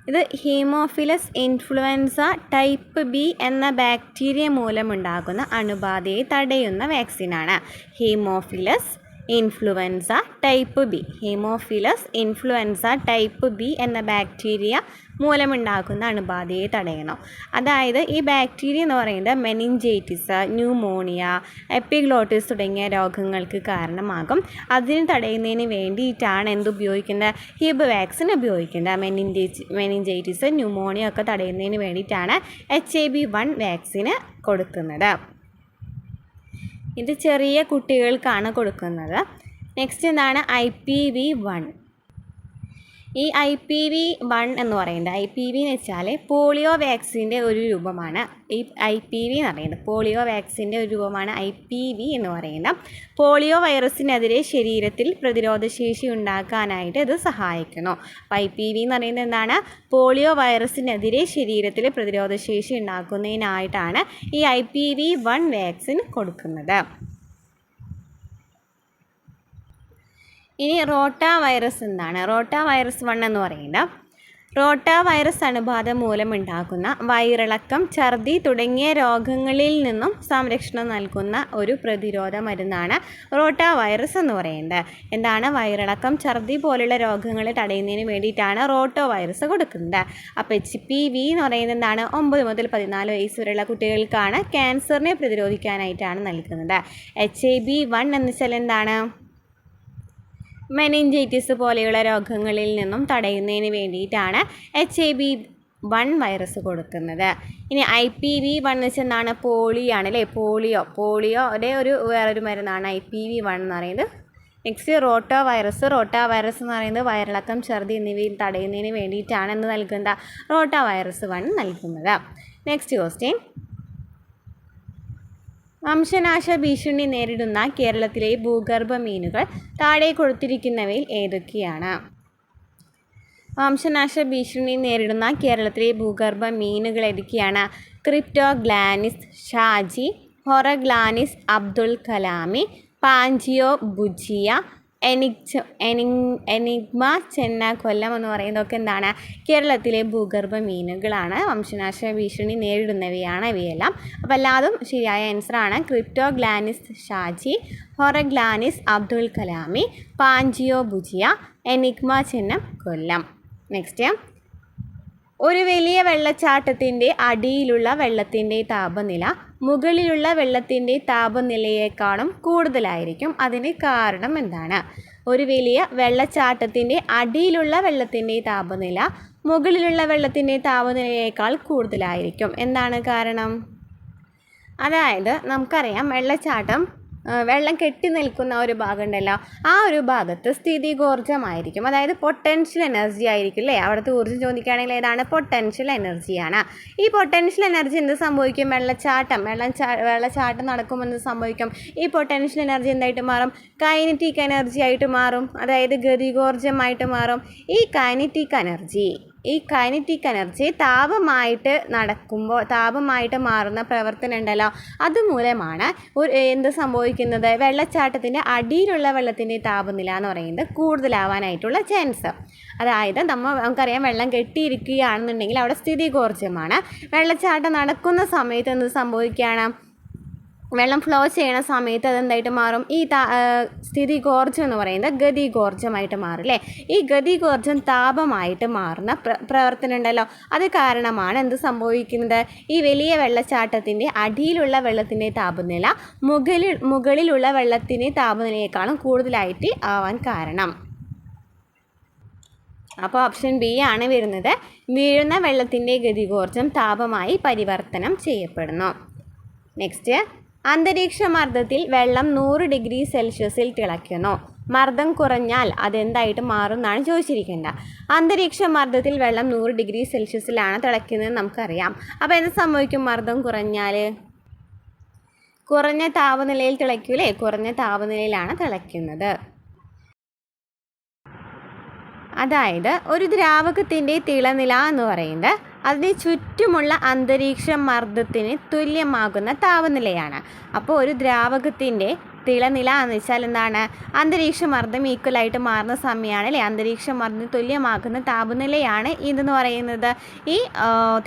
S1: ഇത് ഹീമോഫിലസ് ഇൻഫ്ലുവൻസ ടൈപ്പ് ബി എന്ന ബാക്ടീരിയ മൂലമുണ്ടാകുന്ന അണുബാധയെ തടയുന്ന വാക്സിനാണ്. ഹീമോഫിലസ് ഇൻഫ്ലുവൻസ ടൈപ്പ് ബി എന്ന ബാക്ടീരിയ മൂലമുണ്ടാകുന്ന അണുബാധയെ തടയണം. അതായത് ഈ ബാക്ടീരിയ എന്ന് പറയുന്നത് മെനിഞ്ചൈറ്റിസ്, ന്യൂമോണിയ, എപ്പിഗ്ലോട്ടിസ് തുടങ്ങിയ രോഗങ്ങൾക്ക് കാരണമാകും. അതിന് തടയുന്നതിന് വേണ്ടിയിട്ടാണ് എന്തുപയോഗിക്കുന്നത്? ഹിബ് വാക്സിൻ ഉപയോഗിക്കുന്നത്. മെനിഞ്ചൈറ്റിസ്, ന്യൂമോണിയ ഒക്കെ തടയുന്നതിന് വേണ്ടിയിട്ടാണ് HIB1 വാക്സിന് കൊടുക്കുന്നത്. ഇത് ചെറിയ കുട്ടികൾക്കാണ് കൊടുക്കുന്നത്. നെക്സ്റ്റ് എന്താണ്? IPV1. ഈ IPV1 എന്ന് പറയുന്നത്, IPV എന്ന് വെച്ചാൽ പോളിയോ വാക്സിൻ്റെ ഒരു രൂപമാണ്. ഈ IPV എന്ന് പറയുന്നത് പോളിയോ വാക്സിൻ്റെ ഒരു രൂപമാണ് IPV എന്ന് പറയുന്നത്. പോളിയോ വൈറസിനെതിരെ ശരീരത്തിൽ പ്രതിരോധശേഷി ഉണ്ടാക്കാനായിട്ട് ഇത് സഹായിക്കുന്നു. അപ്പോൾ IPV എന്ന് പറയുന്നത് എന്താണ്? പോളിയോ വൈറസിനെതിരെ ശരീരത്തിൽ പ്രതിരോധശേഷി ഉണ്ടാക്കുന്നതിനായിട്ടാണ് ഈ IPV1 വാക്സിൻ കൊടുക്കുന്നത്. ഇനി റോട്ട വൈറസ് എന്താണ്? റോട്ട വൈറസ് 1 എന്ന് പറയുന്നത് റോട്ട വൈറസ് അണുബാധ മൂലമുണ്ടാകുന്ന വയറിളക്കം, ഛർദി തുടങ്ങിയ രോഗങ്ങളിൽ നിന്നും സംരക്ഷണം നൽകുന്ന ഒരു പ്രതിരോധ മരുന്നാണ് റോട്ട വൈറസ് എന്ന് പറയുന്നത്. എന്താണ്? വയറിളക്കം, ഛർദി പോലുള്ള രോഗങ്ങൾ തടയുന്നതിന് വേണ്ടിയിട്ടാണ് റോട്ടോ വൈറസ് കൊടുക്കുന്നത്. അപ്പോൾ HPV എന്ന് പറയുന്നത് എന്താണ്? 9 മുതൽ 14 വയസ്സ് വരെയുള്ള കുട്ടികൾക്കാണ് ക്യാൻസറിനെ പ്രതിരോധിക്കാനായിട്ടാണ് നൽകുന്നത്. HIB1 എന്ന് വെച്ചാൽ എന്താണ്? മെനിഞ്ചൈറ്റിസ് പോലെയുള്ള രോഗങ്ങളിൽ നിന്നും തടയുന്നതിന് വേണ്ടിയിട്ടാണ് HIB1 വൈറസ് കൊടുക്കുന്നത്. ഇനി IPV1 എന്ന് വെച്ചാൽ എന്താണ്? പോളിയാണ് അല്ലേ? പോളിയോയുടെ വേറൊരു മരുന്നാണ് IPV1 എന്ന് പറയുന്നത്. നെക്സ്റ്റ് റോട്ടാ വൈറസ് എന്ന് പറയുന്നത് വയറിളക്കം, ഛർദി എന്നിവയിൽ തടയുന്നതിന് വേണ്ടിയിട്ടാണ് എന്ന് നൽകുന്നത് റോട്ടാ വൈറസ് 1 നൽകുന്നത്. നെക്സ്റ്റ് ക്വസ്റ്റ്യൻ, വംശനാശ ഭീഷണി നേരിടുന്ന കേരളത്തിലെ ഭൂഗർഭ മീനുകൾ താഴെ കൊടുത്തിരിക്കുന്നവയിൽ ഏതൊക്കെയാണ്? വംശനാശ ഭീഷണി നേരിടുന്ന കേരളത്തിലെ ഭൂഗർഭ മീനുകൾ ഏതൊക്കെയാണ്? ക്രിപ്റ്റോഗ്ലാനിസ് ഷാജി, ഹൊറഗ്ലാനിസ് അബ്ദുൽ കലാമി, പാഞ്ചിയോ ബുജിയ, എനിഗ്മ ചെന്ന കൊല്ലം എന്ന് പറയുന്നതൊക്കെ എന്താണ്? കേരളത്തിലെ ഭൂഗർഭ മീനുകളാണ്. വംശനാശ ഭീഷണി നേരിടുന്നവയാണ് ഇവയെല്ലാം. അപ്പോൾ എല്ലാതും ശരിയായ ആൻസറാണ്. ക്രിപ്റ്റോഗ്ലാനിസ് ഷാജി, ഹൊറഗ്ലാനിസ് അബ്ദുൽ കലാമി, പാഞ്ചിയോ ബുജിയ, എനിഗ്മ ചെന്ന കൊല്ലം. നെക്സ്റ്റ്, ഒരു വലിയ വെള്ളച്ചാട്ടത്തിൻ്റെ അടിയിലുള്ള വെള്ളത്തിൻ്റെ താപനില മുകളിലുള്ള വെള്ളത്തിൻ്റെ താപനിലയേക്കാളും കൂടുതലായിരിക്കും. അതിന് കാരണം എന്താണ്? ഒരു വലിയ വെള്ളച്ചാട്ടത്തിൻ്റെ അടിയിലുള്ള വെള്ളത്തിൻ്റെ താപനില മുകളിലുള്ള വെള്ളത്തിൻ്റെ താപനിലയേക്കാൾ കൂടുതലായിരിക്കും. എന്താണ് കാരണം? അതായത് നമുക്കറിയാം വെള്ളം കെട്ടി നിൽക്കുന്ന ഒരു ഭാഗം ഉണ്ടല്ലോ, ആ ഒരു ഭാഗത്ത് സ്ഥിതികോർജ്ജമായിരിക്കും. അതായത് പൊട്ടൻഷ്യൽ എനർജി ആയിരിക്കും അല്ലേ? അവിടുത്തെ ഊർജ്ജം ചോദിക്കുകയാണെങ്കിൽ ഏതാണ്? പൊട്ടൻഷ്യൽ എനർജിയാണ്. ഈ പൊട്ടൻഷ്യൽ എനർജി എന്ത് സംഭവിക്കും? വെള്ളച്ചാട്ടം നടക്കുമെന്ന് സംഭവിക്കും. ഈ പൊട്ടൻഷ്യൽ എനർജി എന്തായിട്ട് മാറും? കൈനറ്റിക് എനർജി ആയിട്ട് മാറും. അതായത് ഗതികോർജ്ജമായിട്ട് മാറും. ഈ കൈനറ്റിക് എനർജി താപമായിട്ട് മാറുന്ന പ്രവർത്തനം ഉണ്ടല്ലോ, അതുമൂലമാണ് എന്ത് സംഭവിക്കുന്നത്? വെള്ളച്ചാട്ടത്തിൻ്റെ അടിയിലുള്ള വെള്ളത്തിൻ്റെ താപനില എന്ന് പറയുന്നത് കൂടുതലാവാനായിട്ടുള്ള ചാൻസ്. അതായത് നമുക്കറിയാം വെള്ളം കെട്ടിയിരിക്കുകയാണെന്നുണ്ടെങ്കിൽ അവിടെ സ്ഥിതികോർജ്ജമാണ്. വെള്ളച്ചാട്ടം നടക്കുന്ന സമയത്ത് എന്ത് സംഭവിക്കുകയാണ്? വെള്ളം ഫ്ലോ ചെയ്യുന്ന സമയത്ത് അതെന്തായിട്ട് മാറും? ഈ സ്ഥിതികോർജ്ജം എന്ന് പറയുന്നത് ഗതികോർജ്ജമായിട്ട് മാറും അല്ലേ? ഈ ഗതികോർജ്ജം താപമായിട്ട് മാറുന്ന പ്രവർത്തനം ഉണ്ടല്ലോ, അത് കാരണമാണ് എന്ത് സംഭവിക്കുന്നത്? ഈ വലിയ വെള്ളച്ചാട്ടത്തിൻ്റെ അടിയിലുള്ള വെള്ളത്തിൻ്റെ താപനില മുകളിലുള്ള വെള്ളത്തിൻ്റെ താപനിലയേക്കാളും കൂടുതലായിട്ട് ആവാൻ കാരണം. അപ്പോൾ ഓപ്ഷൻ ബി ആണ് വരുന്നത്. വീഴുന്ന വെള്ളത്തിൻ്റെ ഗതികോർജ്ജം താപമായി പരിവർത്തനം ചെയ്യപ്പെടുന്നു. നെക്സ്റ്റ്, അന്തരീക്ഷ മർദ്ദത്തിൽ വെള്ളം 100 ഡിഗ്രി സെൽഷ്യസിൽ തിളയ്ക്കുന്നു. മർദ്ദം കുറഞ്ഞാൽ അതെന്തായിട്ട് മാറും എന്നാണ് ചോദിച്ചിരിക്കേണ്ടത്. അന്തരീക്ഷ മർദ്ദത്തിൽ വെള്ളം 100 ഡിഗ്രി സെൽഷ്യസിലാണ് തിളയ്ക്കുന്നത് നമുക്കറിയാം. അപ്പോൾ എന്ത് സംഭവിക്കും? മർദ്ദം കുറഞ്ഞാൽ കുറഞ്ഞ താപനിലയിൽ തിളയ്ക്കൂലേ? കുറഞ്ഞ താപനിലയിലാണ് തിളയ്ക്കുന്നത്. അതായത് ഒരു ദ്രാവകത്തിൻ്റെ തിളനില എന്ന് പറയുന്നത് അതിന് ചുറ്റുമുള്ള അന്തരീക്ഷ മർദ്ദത്തിന് തുല്യമാകുന്ന താപനിലയാണ്. അപ്പോൾ ഒരു ദ്രാവകത്തിൻ്റെ തിളനില എന്ന് വെച്ചാൽ എന്താണ്? അന്തരീക്ഷ മർദ്ദം ഈക്വലായിട്ട് മാറുന്ന സമയമാണ് അല്ലേ? അന്തരീക്ഷ മർദ്ദം തുല്യമാകുന്ന താപനിലയാണ് ഇതെന്ന് പറയുന്നത്, ഈ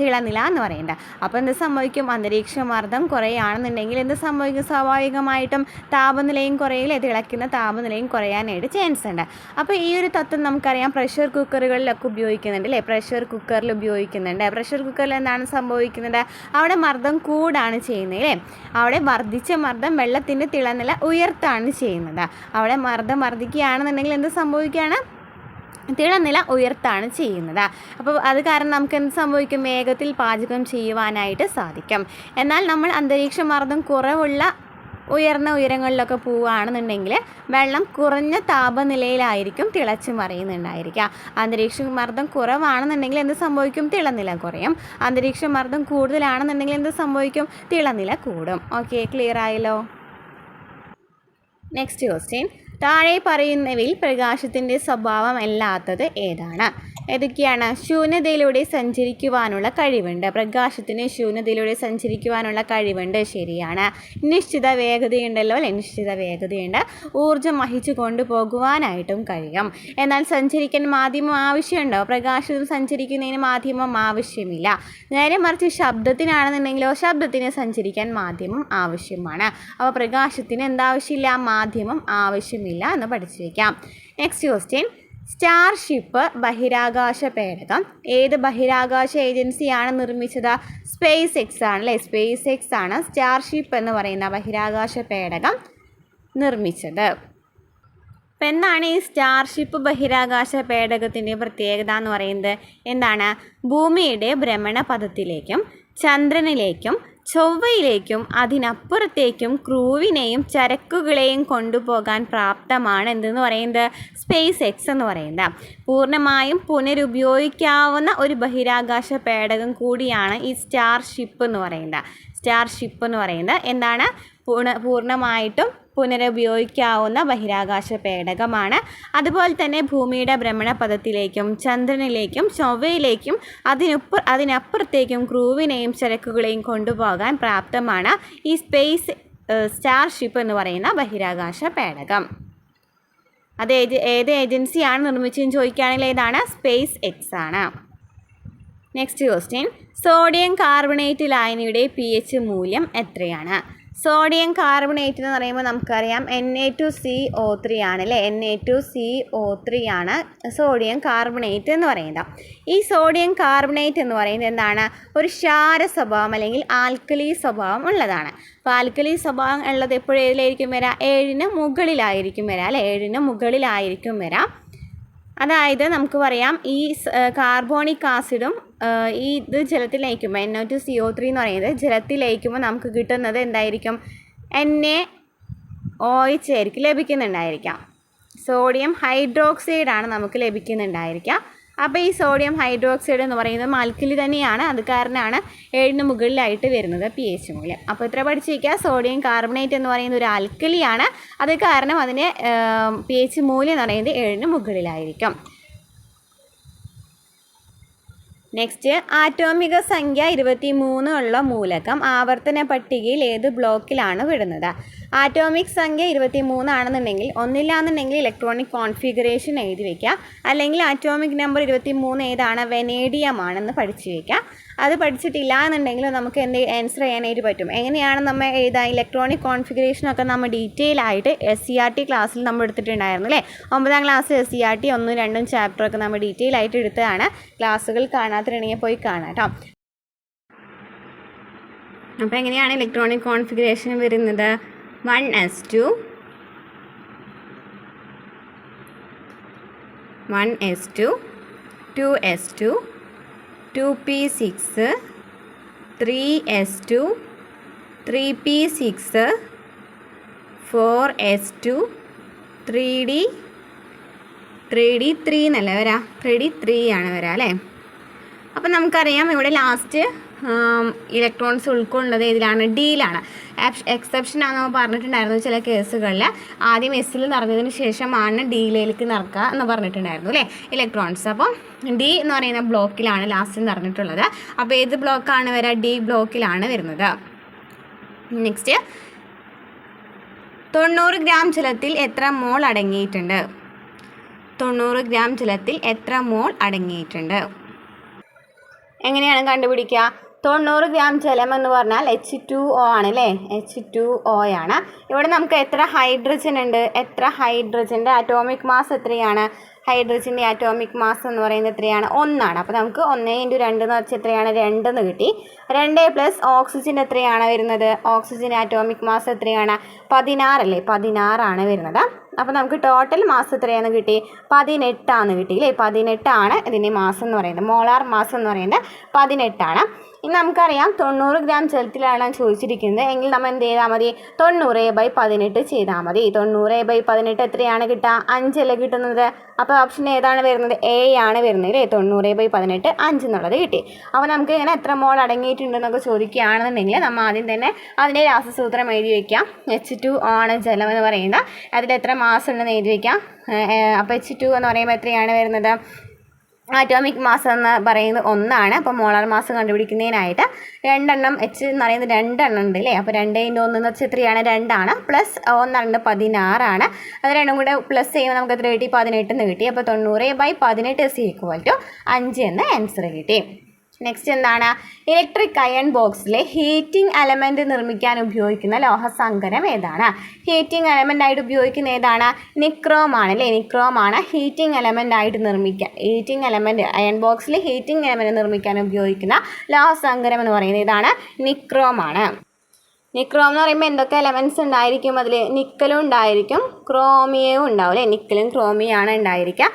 S1: തിളനില എന്ന് പറയുന്നത്. അപ്പോൾ എന്ത് സംഭവിക്കും? അന്തരീക്ഷ മർദ്ദം കുറയുകയാണെന്നുണ്ടെങ്കിൽ എന്ത് സംഭവിക്കും? സ്വാഭാവികമായിട്ടും താപനിലയും കുറയില്ലേ? തിളയ്ക്കുന്ന താപനിലയും കുറയാനായിട്ട് ചാൻസ് ഉണ്ട്. അപ്പോൾ ഈ ഒരു തത്വം നമുക്കറിയാം പ്രഷർ കുക്കറുകളിലൊക്കെ ഉപയോഗിക്കുന്നുണ്ട് അല്ലേ? പ്രഷർ കുക്കറിൽ ഉപയോഗിക്കുന്നുണ്ട്. പ്രഷർ കുക്കറിൽ എന്താണ് സംഭവിക്കുന്നത്? അവിടെ മർദ്ദം കൂടാണ് ചെയ്യുന്നത് അല്ലേ? അവിടെ വർദ്ധിച്ച മർദ്ദം വെള്ളത്തിൻ്റെ തിളനില ഉയർത്താണ് ചെയ്യുന്നത്. അവിടെ മർദ്ദം വർദ്ധിക്കുകയാണെന്നുണ്ടെങ്കിൽ എന്ത് സംഭവിക്കുകയാണ്? തിളനില ഉയർത്താണ് ചെയ്യുന്നത്. അപ്പോൾ അത് കാരണം നമുക്ക് എന്ത് സംഭവിക്കും? വേഗത്തിൽ പാചകം ചെയ്യുവാനായിട്ട് സാധിക്കും. എന്നാൽ നമ്മൾ അന്തരീക്ഷ മർദ്ദം കുറവുള്ള ഉയർന്ന ഉയരങ്ങളിലൊക്കെ പോവുകയാണെന്നുണ്ടെങ്കിൽ വെള്ളം കുറഞ്ഞ താപനിലയിലായിരിക്കും തിളച്ച് മറിയുന്നുണ്ടായിരിക്കുക. അന്തരീക്ഷ മർദ്ദം കുറവാണെന്നുണ്ടെങ്കിൽ എന്ത് സംഭവിക്കും? തിളനില കുറയും. അന്തരീക്ഷ മർദ്ദം കൂടുതലാണെന്നുണ്ടെങ്കിൽ എന്ത് സംഭവിക്കും? തിളനില കൂടും. ഓക്കെ, ക്ലിയർ ആയല്ലോ? നെക്സ്റ്റ് ക്വസ്റ്റ്യൻ, താഴെ പറയുന്നവയിൽ പ്രകാശത്തിൻ്റെ സ്വഭാവം അല്ലാത്തത് ഏതാണ്? ഏതൊക്കെയാണ്? ശൂന്യതയിലൂടെ സഞ്ചരിക്കുവാനുള്ള കഴിവുണ്ട്. പ്രകാശത്തിന് ശൂന്യതയിലൂടെ സഞ്ചരിക്കുവാനുള്ള കഴിവുണ്ട്, ശരിയാണ്. നിശ്ചിത വേഗതയുണ്ടല്ലോ അല്ലേ? നിശ്ചിത വേഗതയുണ്ട്. ഊർജ്ജം വഹിച്ചു കൊണ്ടുപോകുവാനായിട്ടും കഴിയും. എന്നാൽ സഞ്ചരിക്കാൻ മാധ്യമം ആവശ്യമുണ്ടോ? പ്രകാശത്തിൽ സഞ്ചരിക്കുന്നതിന് മാധ്യമം ആവശ്യമില്ല. നേരെ മറിച്ച് ശബ്ദത്തിനാണെന്നുണ്ടെങ്കിലോ ശബ്ദത്തിന് സഞ്ചരിക്കാൻ മാധ്യമം ആവശ്യമാണ്. അപ്പോൾ പ്രകാശത്തിന് എന്താവശ്യമില്ല? മാധ്യമം ആവശ്യമില്ല എന്ന് പഠിച്ചു വയ്ക്കാം. നെക്സ്റ്റ് ക്വസ്റ്റ്യൻ, സ്റ്റാർഷിപ്പ് ബഹിരാകാശ പേടകം ഏത് ബഹിരാകാശ ഏജൻസിയാണ് നിർമ്മിച്ചത്? സ്പേസ് എക്സ് ആണ് അല്ലേ? സ്പേസ് എക്സ് ആണ് സ്റ്റാർഷിപ്പ് എന്ന് പറയുന്ന ബഹിരാകാശ പേടകം നിർമ്മിച്ചത്. അപ്പം എന്താണ് ഈ സ്റ്റാർഷിപ്പ് ബഹിരാകാശ പേടകത്തിൻ്റെ പ്രത്യേകത എന്ന് പറയുന്നത്? എന്താണ്? ഭൂമിയുടെ ഭ്രമണപഥത്തിലേക്കും ചന്ദ്രനിലേക്കും ചൊവ്വയിലേക്കും അതിനപ്പുറത്തേക്കും ക്രൂവിനെയും ചരക്കുകളെയും കൊണ്ടുപോകാൻ പ്രാപ്തമാണ് എന്തെന്ന് പറയുന്നത്? സ്പേസ് എക്സ് എന്ന് പറയുന്നത്. പൂർണ്ണമായും പുനരുപയോഗിക്കാവുന്ന ഒരു ബഹിരാകാശ പേടകം കൂടിയാണ് ഈ സ്റ്റാർഷിപ്പ് എന്ന് പറയുന്നത്. സ്റ്റാർഷിപ്പ് എന്ന് പറയുന്നത് എന്താണ്? പൂർണ്ണമായിട്ടും പുനരുപയോഗിക്കാവുന്ന ബഹിരാകാശ പേടകമാണ്. അതുപോലെ തന്നെ ഭൂമിയുടെ ഭ്രമണപഥത്തിലേക്കും ചന്ദ്രനിലേക്കും ചൊവ്വയിലേക്കും അതിനപ്പുറത്തേക്കും ക്രൂവിനെയും ചരക്കുകളെയും കൊണ്ടുപോകാൻ പ്രാപ്തമാണ് ഈ സ്റ്റാർഷിപ്പ് എന്ന് പറയുന്ന ബഹിരാകാശ പേടകം. അത് ഏത് ഏജൻസിയാണ് നിർമ്മിച്ചതെന്ന് ചോദിക്കുകയാണെങ്കിൽ ഏതാണ്? സ്പേസ് എക്സ് ആണ്. നെക്സ്റ്റ് ക്വസ്റ്റ്യൻ, സോഡിയം കാർബണേറ്റ് ലായനിയുടെ pH മൂല്യം എത്രയാണ്? സോഡിയം കാർബണേറ്റ് എന്ന് പറയുമ്പോൾ നമുക്കറിയാം Na2CO3 ആണ് അല്ലേ? Na2CO3 ആണ് സോഡിയം കാർബണേറ്റ് എന്ന് പറയുന്നത്. ഈ സോഡിയം കാർബണേറ്റ് എന്ന് പറയുന്നത് എന്താണ്? ഒരു ക്ഷാര സ്വഭാവം അല്ലെങ്കിൽ ആൽക്കലി സ്വഭാവം ഉള്ളതാണ്. അപ്പോൾ ആൽക്കലി സ്വഭാവം ഉള്ളത് എപ്പോഴും ഏതിലായിരിക്കും വരാം? 7ന് മുകളിലായിരിക്കും വരാം അല്ലേ? 7ന് മുകളിലായിരിക്കും വരാം. അതായത് നമുക്ക് പറയാം ഈ കാർബോണിക് ആസിഡും ഇത് ജലത്തിൽ ലയിക്കുമ്പോൾ Na2CO3 എന്ന് പറയുന്നത് ജലത്തിൽ ലയിക്കുമ്പോൾ നമുക്ക് കിട്ടുന്നത് എന്തായിരിക്കും? NaOH ആയിരിക്കും ലഭിക്കുന്നുണ്ടായിരിക്കാം. സോഡിയം ഹൈഡ്രോക്സൈഡാണ് നമുക്ക് ലഭിക്കുന്നുണ്ടായിരിക്കുക. അപ്പോൾ ഈ സോഡിയം ഹൈഡ്രോക്സൈഡ് എന്ന് പറയുന്നത് ആൽക്കലി തന്നെയാണ്. അത് കാരണമാണ് 7ന് മുകളിലായിട്ട് വരുന്നത് pH മൂല്യം. അപ്പോൾ ഇത്ര പഠിച്ചിരിക്കുക, സോഡിയം കാർബണേറ്റ് എന്ന് പറയുന്ന ഒരു ആൽക്കലിയാണ്. അത് കാരണം അതിൻ്റെ pH മൂല്യം എന്ന് പറയുന്നത് 7ന് മുകളിലായിരിക്കും. നെക്സ്റ്റ്, ആറ്റോമിക സംഖ്യ 23 ഉള്ള മൂലകം ആവർത്തന പട്ടികയിൽ ഏത് ബ്ലോക്കിലാണ് വിടുന്നത്? ആറ്റോമിക് സംഖ്യ 23 ആണെന്നുണ്ടെങ്കിൽ ഒന്നില്ലാന്നുണ്ടെങ്കിൽ ഇലക്ട്രോണിക് കോൺഫിഗറേഷൻ എഴുതി വയ്ക്കുക. അല്ലെങ്കിൽ ആറ്റോമിക് നമ്പർ 23 ഏതാണ്? വെനേഡിയം ആണെന്ന് പഠിച്ചു വയ്ക്കുക. അത് പഠിച്ചിട്ടില്ല എന്നുണ്ടെങ്കിൽ നമുക്ക് ആൻസർ ചെയ്യാനായിട്ട് പറ്റും. എങ്ങനെയാണ് നമ്മൾ എഴുതുക, ഇലക്ട്രോണിക് കോൺഫിഗറേഷനൊക്കെ നമ്മൾ ഡീറ്റെയിൽ ആയിട്ട് SCRT ക്ലാസ്സിൽ നമ്മൾ എടുത്തിട്ടുണ്ടായിരുന്നു അല്ലേ. 9ാം ക്ലാസ് SCRT 1, 2 ചാപ്റ്ററൊക്കെ നമ്മൾ ഡീറ്റെയിൽ ആയിട്ട് എടുത്തതാണ്. ക്ലാസ്സുകൾ കാണാത്തിട്ടുണ്ടെങ്കിൽ പോയി കാണാം കേട്ടോ. അപ്പോൾ എങ്ങനെയാണ് ഇലക്ട്രോണിക് കോൺഫിഗറേഷൻ വരുന്നത്? 1s2 2s2 2p6 3s2 3p6 4s2 3d 3 എന്നല്ല വരാം, 3d3 ആണ് വരാം അല്ലേ. അപ്പം നമുക്കറിയാം ഇവിടെ ലാസ്റ്റ് ഇലക്ട്രോൺസ് ഉൾക്കൊള്ളുന്നത് ഇതിലാണ്, ഡിയിലാണ്. എക്സെപ്ഷൻ ആണെന്ന് പറഞ്ഞിട്ടുണ്ടായിരുന്നു ചില കേസുകളിൽ. ആദ്യം എസ്സിൽ നിറഞ്ഞതിന് ശേഷമാണ് ഡിയിലേക്ക് നിറക്കുക എന്ന് പറഞ്ഞിട്ടുണ്ടായിരുന്നു അല്ലേ ഇലക്ട്രോൺസ്. അപ്പം ഡി എന്ന് പറയുന്ന ബ്ലോക്കിലാണ് ലാസ്റ്റ് നിറഞ്ഞിട്ടുള്ളത്. അപ്പോൾ ഏത് ബ്ലോക്കാണ് വരിക? ഡി ബ്ലോക്കിലാണ് വരുന്നത്. നെക്സ്റ്റ്, 90 ഗ്രാം ജലത്തിൽ എത്ര മോൾ അടങ്ങിയിട്ടുണ്ട്? 90 ഗ്രാം ജലത്തിൽ എത്ര മോൾ അടങ്ങിയിട്ടുണ്ട്? എങ്ങനെയാണ് കണ്ടുപിടിക്കുക? 90 ഗ്രാം ജലം എന്ന് പറഞ്ഞാൽ H2O ആണ് അല്ലേ, H2O ആണ്. ഇവിടെ നമുക്ക് എത്ര ഹൈഡ്രജൻ ഉണ്ട്? എത്ര ഹൈഡ്രജൻ്റെ അറ്റോമിക് മാസ് എത്രയാണ്? ഹൈഡ്രജൻ്റെ അറ്റോമിക് മാസ് എന്ന് പറയുന്നത് എത്രയാണ്? 1 ആണ്. അപ്പോൾ നമുക്ക് 1 × 2 എന്ന് വെച്ചാൽ എത്രയാണ്? 2 എന്ന് കിട്ടി. 2 പ്ലസ് ഓക്സിജൻ എത്രയാണ് വരുന്നത്? ഓക്സിജൻ്റെ അറ്റോമിക് മാസ് എത്രയാണ്? 16 അല്ലേ, 16 ആണ് വരുന്നത്. അപ്പോൾ നമുക്ക് ടോട്ടൽ മാസ് എത്രയാണെന്ന് കിട്ടി? 18 ആണ് കിട്ടി അല്ലേ. 18 ആണ് ഇതിൻ്റെ മാസ് എന്ന് പറയുന്നത്, മോളാർ മാസ് എന്ന് പറയുന്നത് 18 ആണ്. ഇനി നമുക്കറിയാം 90 ഗ്രാം ജലത്തിലാണ് ചോദിച്ചിരിക്കുന്നത് എങ്കിൽ നമ്മൾ എന്ത് ചെയ്താൽ മതി? 90/18 ചെയ്താൽ മതി. 90/18 എത്രയാണ് കിട്ടുക? 5 അല്ലേ കിട്ടുന്നത്. അപ്പോൾ ഓപ്ഷൻ ഏതാണ് വരുന്നത്? എ ആണ് വരുന്നത് അല്ലേ. 90/18 5 എന്നുള്ളത് കിട്ടി. അപ്പോൾ നമുക്ക് ഇങ്ങനെ എത്ര മോൾ അടങ്ങിയിട്ടുണ്ടെന്നൊക്കെ ചോദിക്കുകയാണെന്നുണ്ടെങ്കിൽ നമ്മൾ ആദ്യം തന്നെ അതിൻ്റെ രാസസൂത്രം എഴുതി വയ്ക്കാം. H2O ആണ് ജലം എന്ന് പറയുന്നത്. അതിലെത്ര മാസ് ഉണ്ടെന്ന് എഴുതി വയ്ക്കാം. അപ്പോൾ H2 എന്ന് പറയുമ്പോൾ എത്രയാണ് വരുന്നത്? ആറ്റോമിക് മാസ് എന്ന് പറയുന്നത് 1 ആണ്. അപ്പോൾ മോളാർ മാസ് കണ്ടുപിടിക്കുന്നതിനായിട്ട് 2 എണ്ണം H എന്ന് പറയുന്നത് 2 എണ്ണം ഉണ്ട് അല്ലേ. അപ്പോൾ 2 × 1 എന്ന് വെച്ചാൽ എത്രയാണ്? 2 ആണ്. പ്ലസ് 1 16 ആണ്. അത് രണ്ടും കൂടെ പ്ലസ് ചെയ്യുമ്പോൾ നമുക്ക് എത്ര കിട്ടി? 18 എന്ന് കിട്ടി. അപ്പോൾ 90/18 5 എന്ന് ആൻസർ കിട്ടി. നെക്സ്റ്റ് എന്താണ്? ഇലക്ട്രിക് അയൺ ബോക്സിലെ ഹീറ്റിംഗ് എലമെൻറ്റ് നിർമ്മിക്കാൻ ഉപയോഗിക്കുന്ന ലോഹസങ്കരം ഏതാണ്? ഹീറ്റിംഗ് എലമെൻ്റ് ആയിട്ട് ഉപയോഗിക്കുന്ന ഏതാണ്? നിക്രോം ആണ് അല്ലേ. നിക്രോം ആണ് ഹീറ്റിംഗ് എലമെൻ്റ് ആയിട്ട് നിർമ്മിക്കാൻ. ഹീറ്റിംഗ് എലമെൻറ്റ് അയൺ ബോക്സിൽ ഹീറ്റിംഗ് എലമെൻറ്റ് നിർമ്മിക്കാൻ ഉപയോഗിക്കുന്ന ലോഹസങ്കരം എന്ന് പറയുന്നത് ഇതാണ്, നിക്രോം ആണ്. നിക്രോം എന്ന് പറയുമ്പോൾ എന്തൊക്കെ എലമെൻറ്റ്സ് ഉണ്ടായിരിക്കും അതിൽ? നിക്കലും ഉണ്ടായിരിക്കും, ക്രോമിയവും ഉണ്ടാവും അല്ലേ. നിക്കലും ക്രോമിയാണ് ഉണ്ടായിരിക്കുക.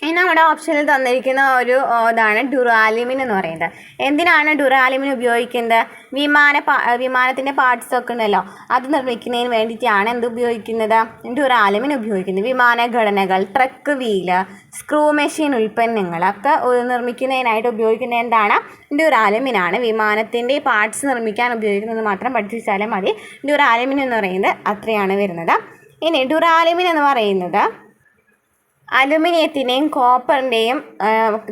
S1: ഇനി നമ്മുടെ ഓപ്ഷനിൽ തന്നിരിക്കുന്ന ഒരു ഇതാണ് ഡുറാലിമിൻ എന്ന് പറയുന്നത്. എന്തിനാണ് ഡുറാലിമിൻ ഉപയോഗിക്കുന്നത്? വിമാനത്തിൻ്റെ പാർട്സ് ഒക്കെ ഉണ്ടല്ലോ, അത് നിർമ്മിക്കുന്നതിന് വേണ്ടിയിട്ടാണ് എന്ത് ഉപയോഗിക്കുന്നത്? ഡുറാലിമിൻ ഉപയോഗിക്കുന്നത്. വിമാനഘടനകൾ, ട്രക്ക് വീല്, സ്ക്രൂ മെഷീൻ ഉൽപ്പന്നങ്ങളൊക്കെ നിർമ്മിക്കുന്നതിനായിട്ട് ഉപയോഗിക്കുന്നത് എന്താണ്? ഡുറാലിമിനാണ്. വിമാനത്തിൻ്റെ പാർട്സ് നിർമ്മിക്കാൻ ഉപയോഗിക്കുന്നത് മാത്രം പഠിച്ചാലും മതി. ഡുറാലിമിൻ എന്ന് പറയുന്നത് അത്രയാണ് വരുന്നത്. ഇനി ഡുറാലിമിൻ എന്ന് പറയുന്നത് അലുമിനിയത്തിൻ്റെയും കോപ്പറിൻ്റെയും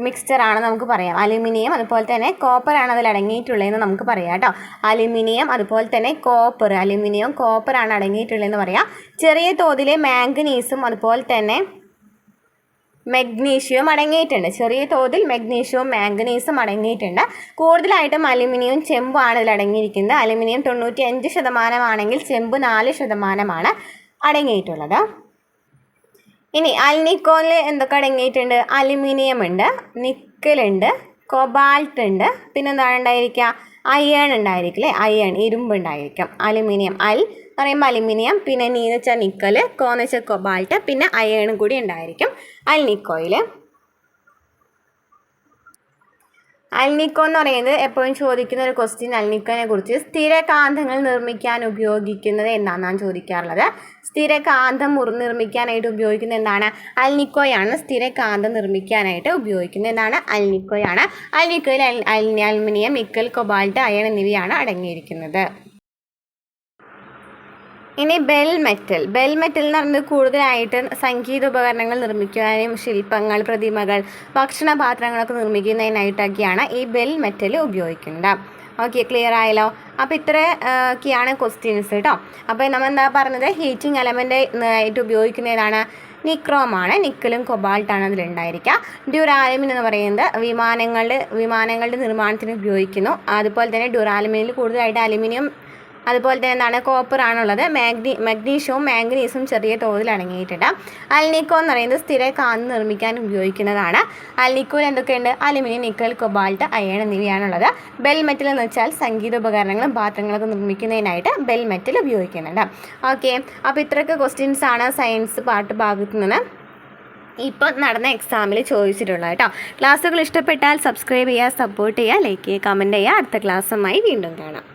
S1: മിക്സ്ചറാണ് നമുക്ക് പറയാം. അലുമിനിയം അതുപോലെ തന്നെ കോപ്പറാണ് അതിൽ അടങ്ങിയിട്ടുള്ളതെന്ന് നമുക്ക് പറയാം കേട്ടോ. അലുമിനിയം അതുപോലെ തന്നെ കോപ്പർ, അലുമിനിയം കോപ്പറാണ് അടങ്ങിയിട്ടുള്ളതെന്ന് പറയാം. ചെറിയ തോതിൽ മാംഗനീസും അതുപോലെ തന്നെ മെഗ്നീഷ്യവും അടങ്ങിയിട്ടുണ്ട്. ചെറിയ തോതിൽ മെഗ്നീഷ്യവും മാംഗനീസും അടങ്ങിയിട്ടുണ്ട്. കൂടുതലായിട്ടും അലുമിനിയവും ചെമ്പുമാണ് ഇതിൽ അടങ്ങിയിരിക്കുന്നത്. അലുമിനിയം 95% ആണെങ്കിൽ ചെമ്പ് 4% അടങ്ങിയിട്ടുള്ളത്. ഇനി അൽനിക്കോയിൽ എന്തൊക്കെ അടങ്ങിയിട്ടുണ്ട്? അലുമിനിയം ഉണ്ട്, നിക്കലുണ്ട്, കൊബാൾട്ട് ഉണ്ട്, പിന്നെ എന്താണ് ഉണ്ടായിരിക്കുക? അയേൺ ഉണ്ടായിരിക്കും അല്ലേ. അയേൺ ഇരുമ്പ് ഉണ്ടായിരിക്കും. അലുമിനിയം അൽ എന്ന് പറയുമ്പോൾ അലുമിനിയം, പിന്നെ നീ എന്ന് വെച്ചാൽ നിക്കൽ, കോന്ന് വെച്ചാൽ കൊബാൾട്ട്, പിന്നെ അയേണും കൂടി ഉണ്ടായിരിക്കും അൽനിക്കോയിൽ. അൽനിക്കോ എന്ന് പറയുന്നത് എപ്പോഴും ചോദിക്കുന്ന ഒരു ക്വസ്റ്റ്യൻ അൽനിക്കോനെ കുറിച്ച്. സ്ഥിരകാന്തങ്ങൾ നിർമ്മിക്കാൻ ഉപയോഗിക്കുന്നത് എന്താണെന്നാണ് ചോദിക്കാറുള്ളത്. സ്ഥിരകാന്തം നിർമ്മിക്കാനായിട്ട് ഉപയോഗിക്കുന്നത് എന്താണ്? അൽനിക്കോയാണ്. സ്ഥിരകാന്തം നിർമ്മിക്കാനായിട്ട് ഉപയോഗിക്കുന്നത് എന്താണ്? അൽനിക്കോയാണ്. അൽനിക്കോയിൽ അലുമിനിയം, നിക്കൽ, കൊബാൾട്ട്, അയൺ എന്നിവയാണ് അടങ്ങിയിരിക്കുന്നത്. ഇനി ബെൽ മെറ്റൽ എന്ന് പറയുന്നത് കൂടുതലായിട്ട് സംഗീത ഉപകരണങ്ങൾ നിർമ്മിക്കാനും ശില്പങ്ങൾ, പ്രതിമകൾ, ഭക്ഷണപാത്രങ്ങളൊക്കെ നിർമ്മിക്കുന്നതിനായിട്ടൊക്കെയാണ് ഈ ബെൽ മെറ്റൽ ഉപയോഗിക്കുന്നത്. ഓക്കെ, ക്ലിയർ ആയല്ലോ. അപ്പോൾ ഇത്രയൊക്കെയാണ് ക്വസ്റ്റ്യൻസ് കേട്ടോ. അപ്പോൾ നമ്മൾ എന്താ പറഞ്ഞത്? ഹീറ്റിംഗ് എലമെൻ്റ് ആയിട്ട് ഉപയോഗിക്കുന്നതാണ് നിക്രോമാണ്, നിക്കലും കൊബാൾട്ടാണ് അതിലുണ്ടായിരിക്കുക. ഡ്യൂറാലുമിൻ എന്ന് പറയുന്നത് വിമാനങ്ങളുടെ നിർമ്മാണത്തിന് ഉപയോഗിക്കുന്നു. അതുപോലെ തന്നെ ഡ്യൂറാലുമിനിൽ കൂടുതലായിട്ട് അലുമിനിയം അതുപോലെ തന്നെ എന്താണ് കോപ്പർ ആണുള്ളത്. മഗ്നീഷ്യവും മാംഗനീസും ചെറിയ തോതിൽ അടങ്ങിയിട്ടുണ്ട്. അൽനിക്കോ എന്ന് പറയുന്നത് സ്ഥിര കാന്തി നിർമ്മിക്കാൻ ഉപയോഗിക്കുന്നതാണ്. അൽനിക്കോയിൽ എന്തൊക്കെയുണ്ട്? അലുമിനിയം, നിക്കൽ, കൊബാൾട്ട്, അയൺ എന്നിവയാണുള്ളത്. ബെൽ മെറ്റൽ എന്ന് വെച്ചാൽ സംഗീത ഉപകരണങ്ങളും പാത്രങ്ങളൊക്കെ നിർമ്മിക്കുന്നതിനായിട്ട് ബെൽ മെറ്റൽ ഉപയോഗിക്കുന്നുണ്ട്. ഓക്കെ, അപ്പോൾ ഇത്രയൊക്കെ ക്വസ്റ്റ്യൻസ് ആണ് സയൻസ് പാർട്ട് ഭാഗത്തു നിന്ന് ഇപ്പോൾ നടന്ന എക്സാമിൽ ചോദിച്ചിട്ടുള്ളത് കേട്ടോ. ക്ലാസ്സുകൾ ഇഷ്ടപ്പെട്ടാൽ സബ്സ്ക്രൈബ് ചെയ്യുക, സപ്പോർട്ട് ചെയ്യുക, ലൈക്ക് ചെയ്യുക, കമൻറ്റ് ചെയ്യുക. അടുത്ത ക്ലാസ്സുമായി വീണ്ടും കാണാം.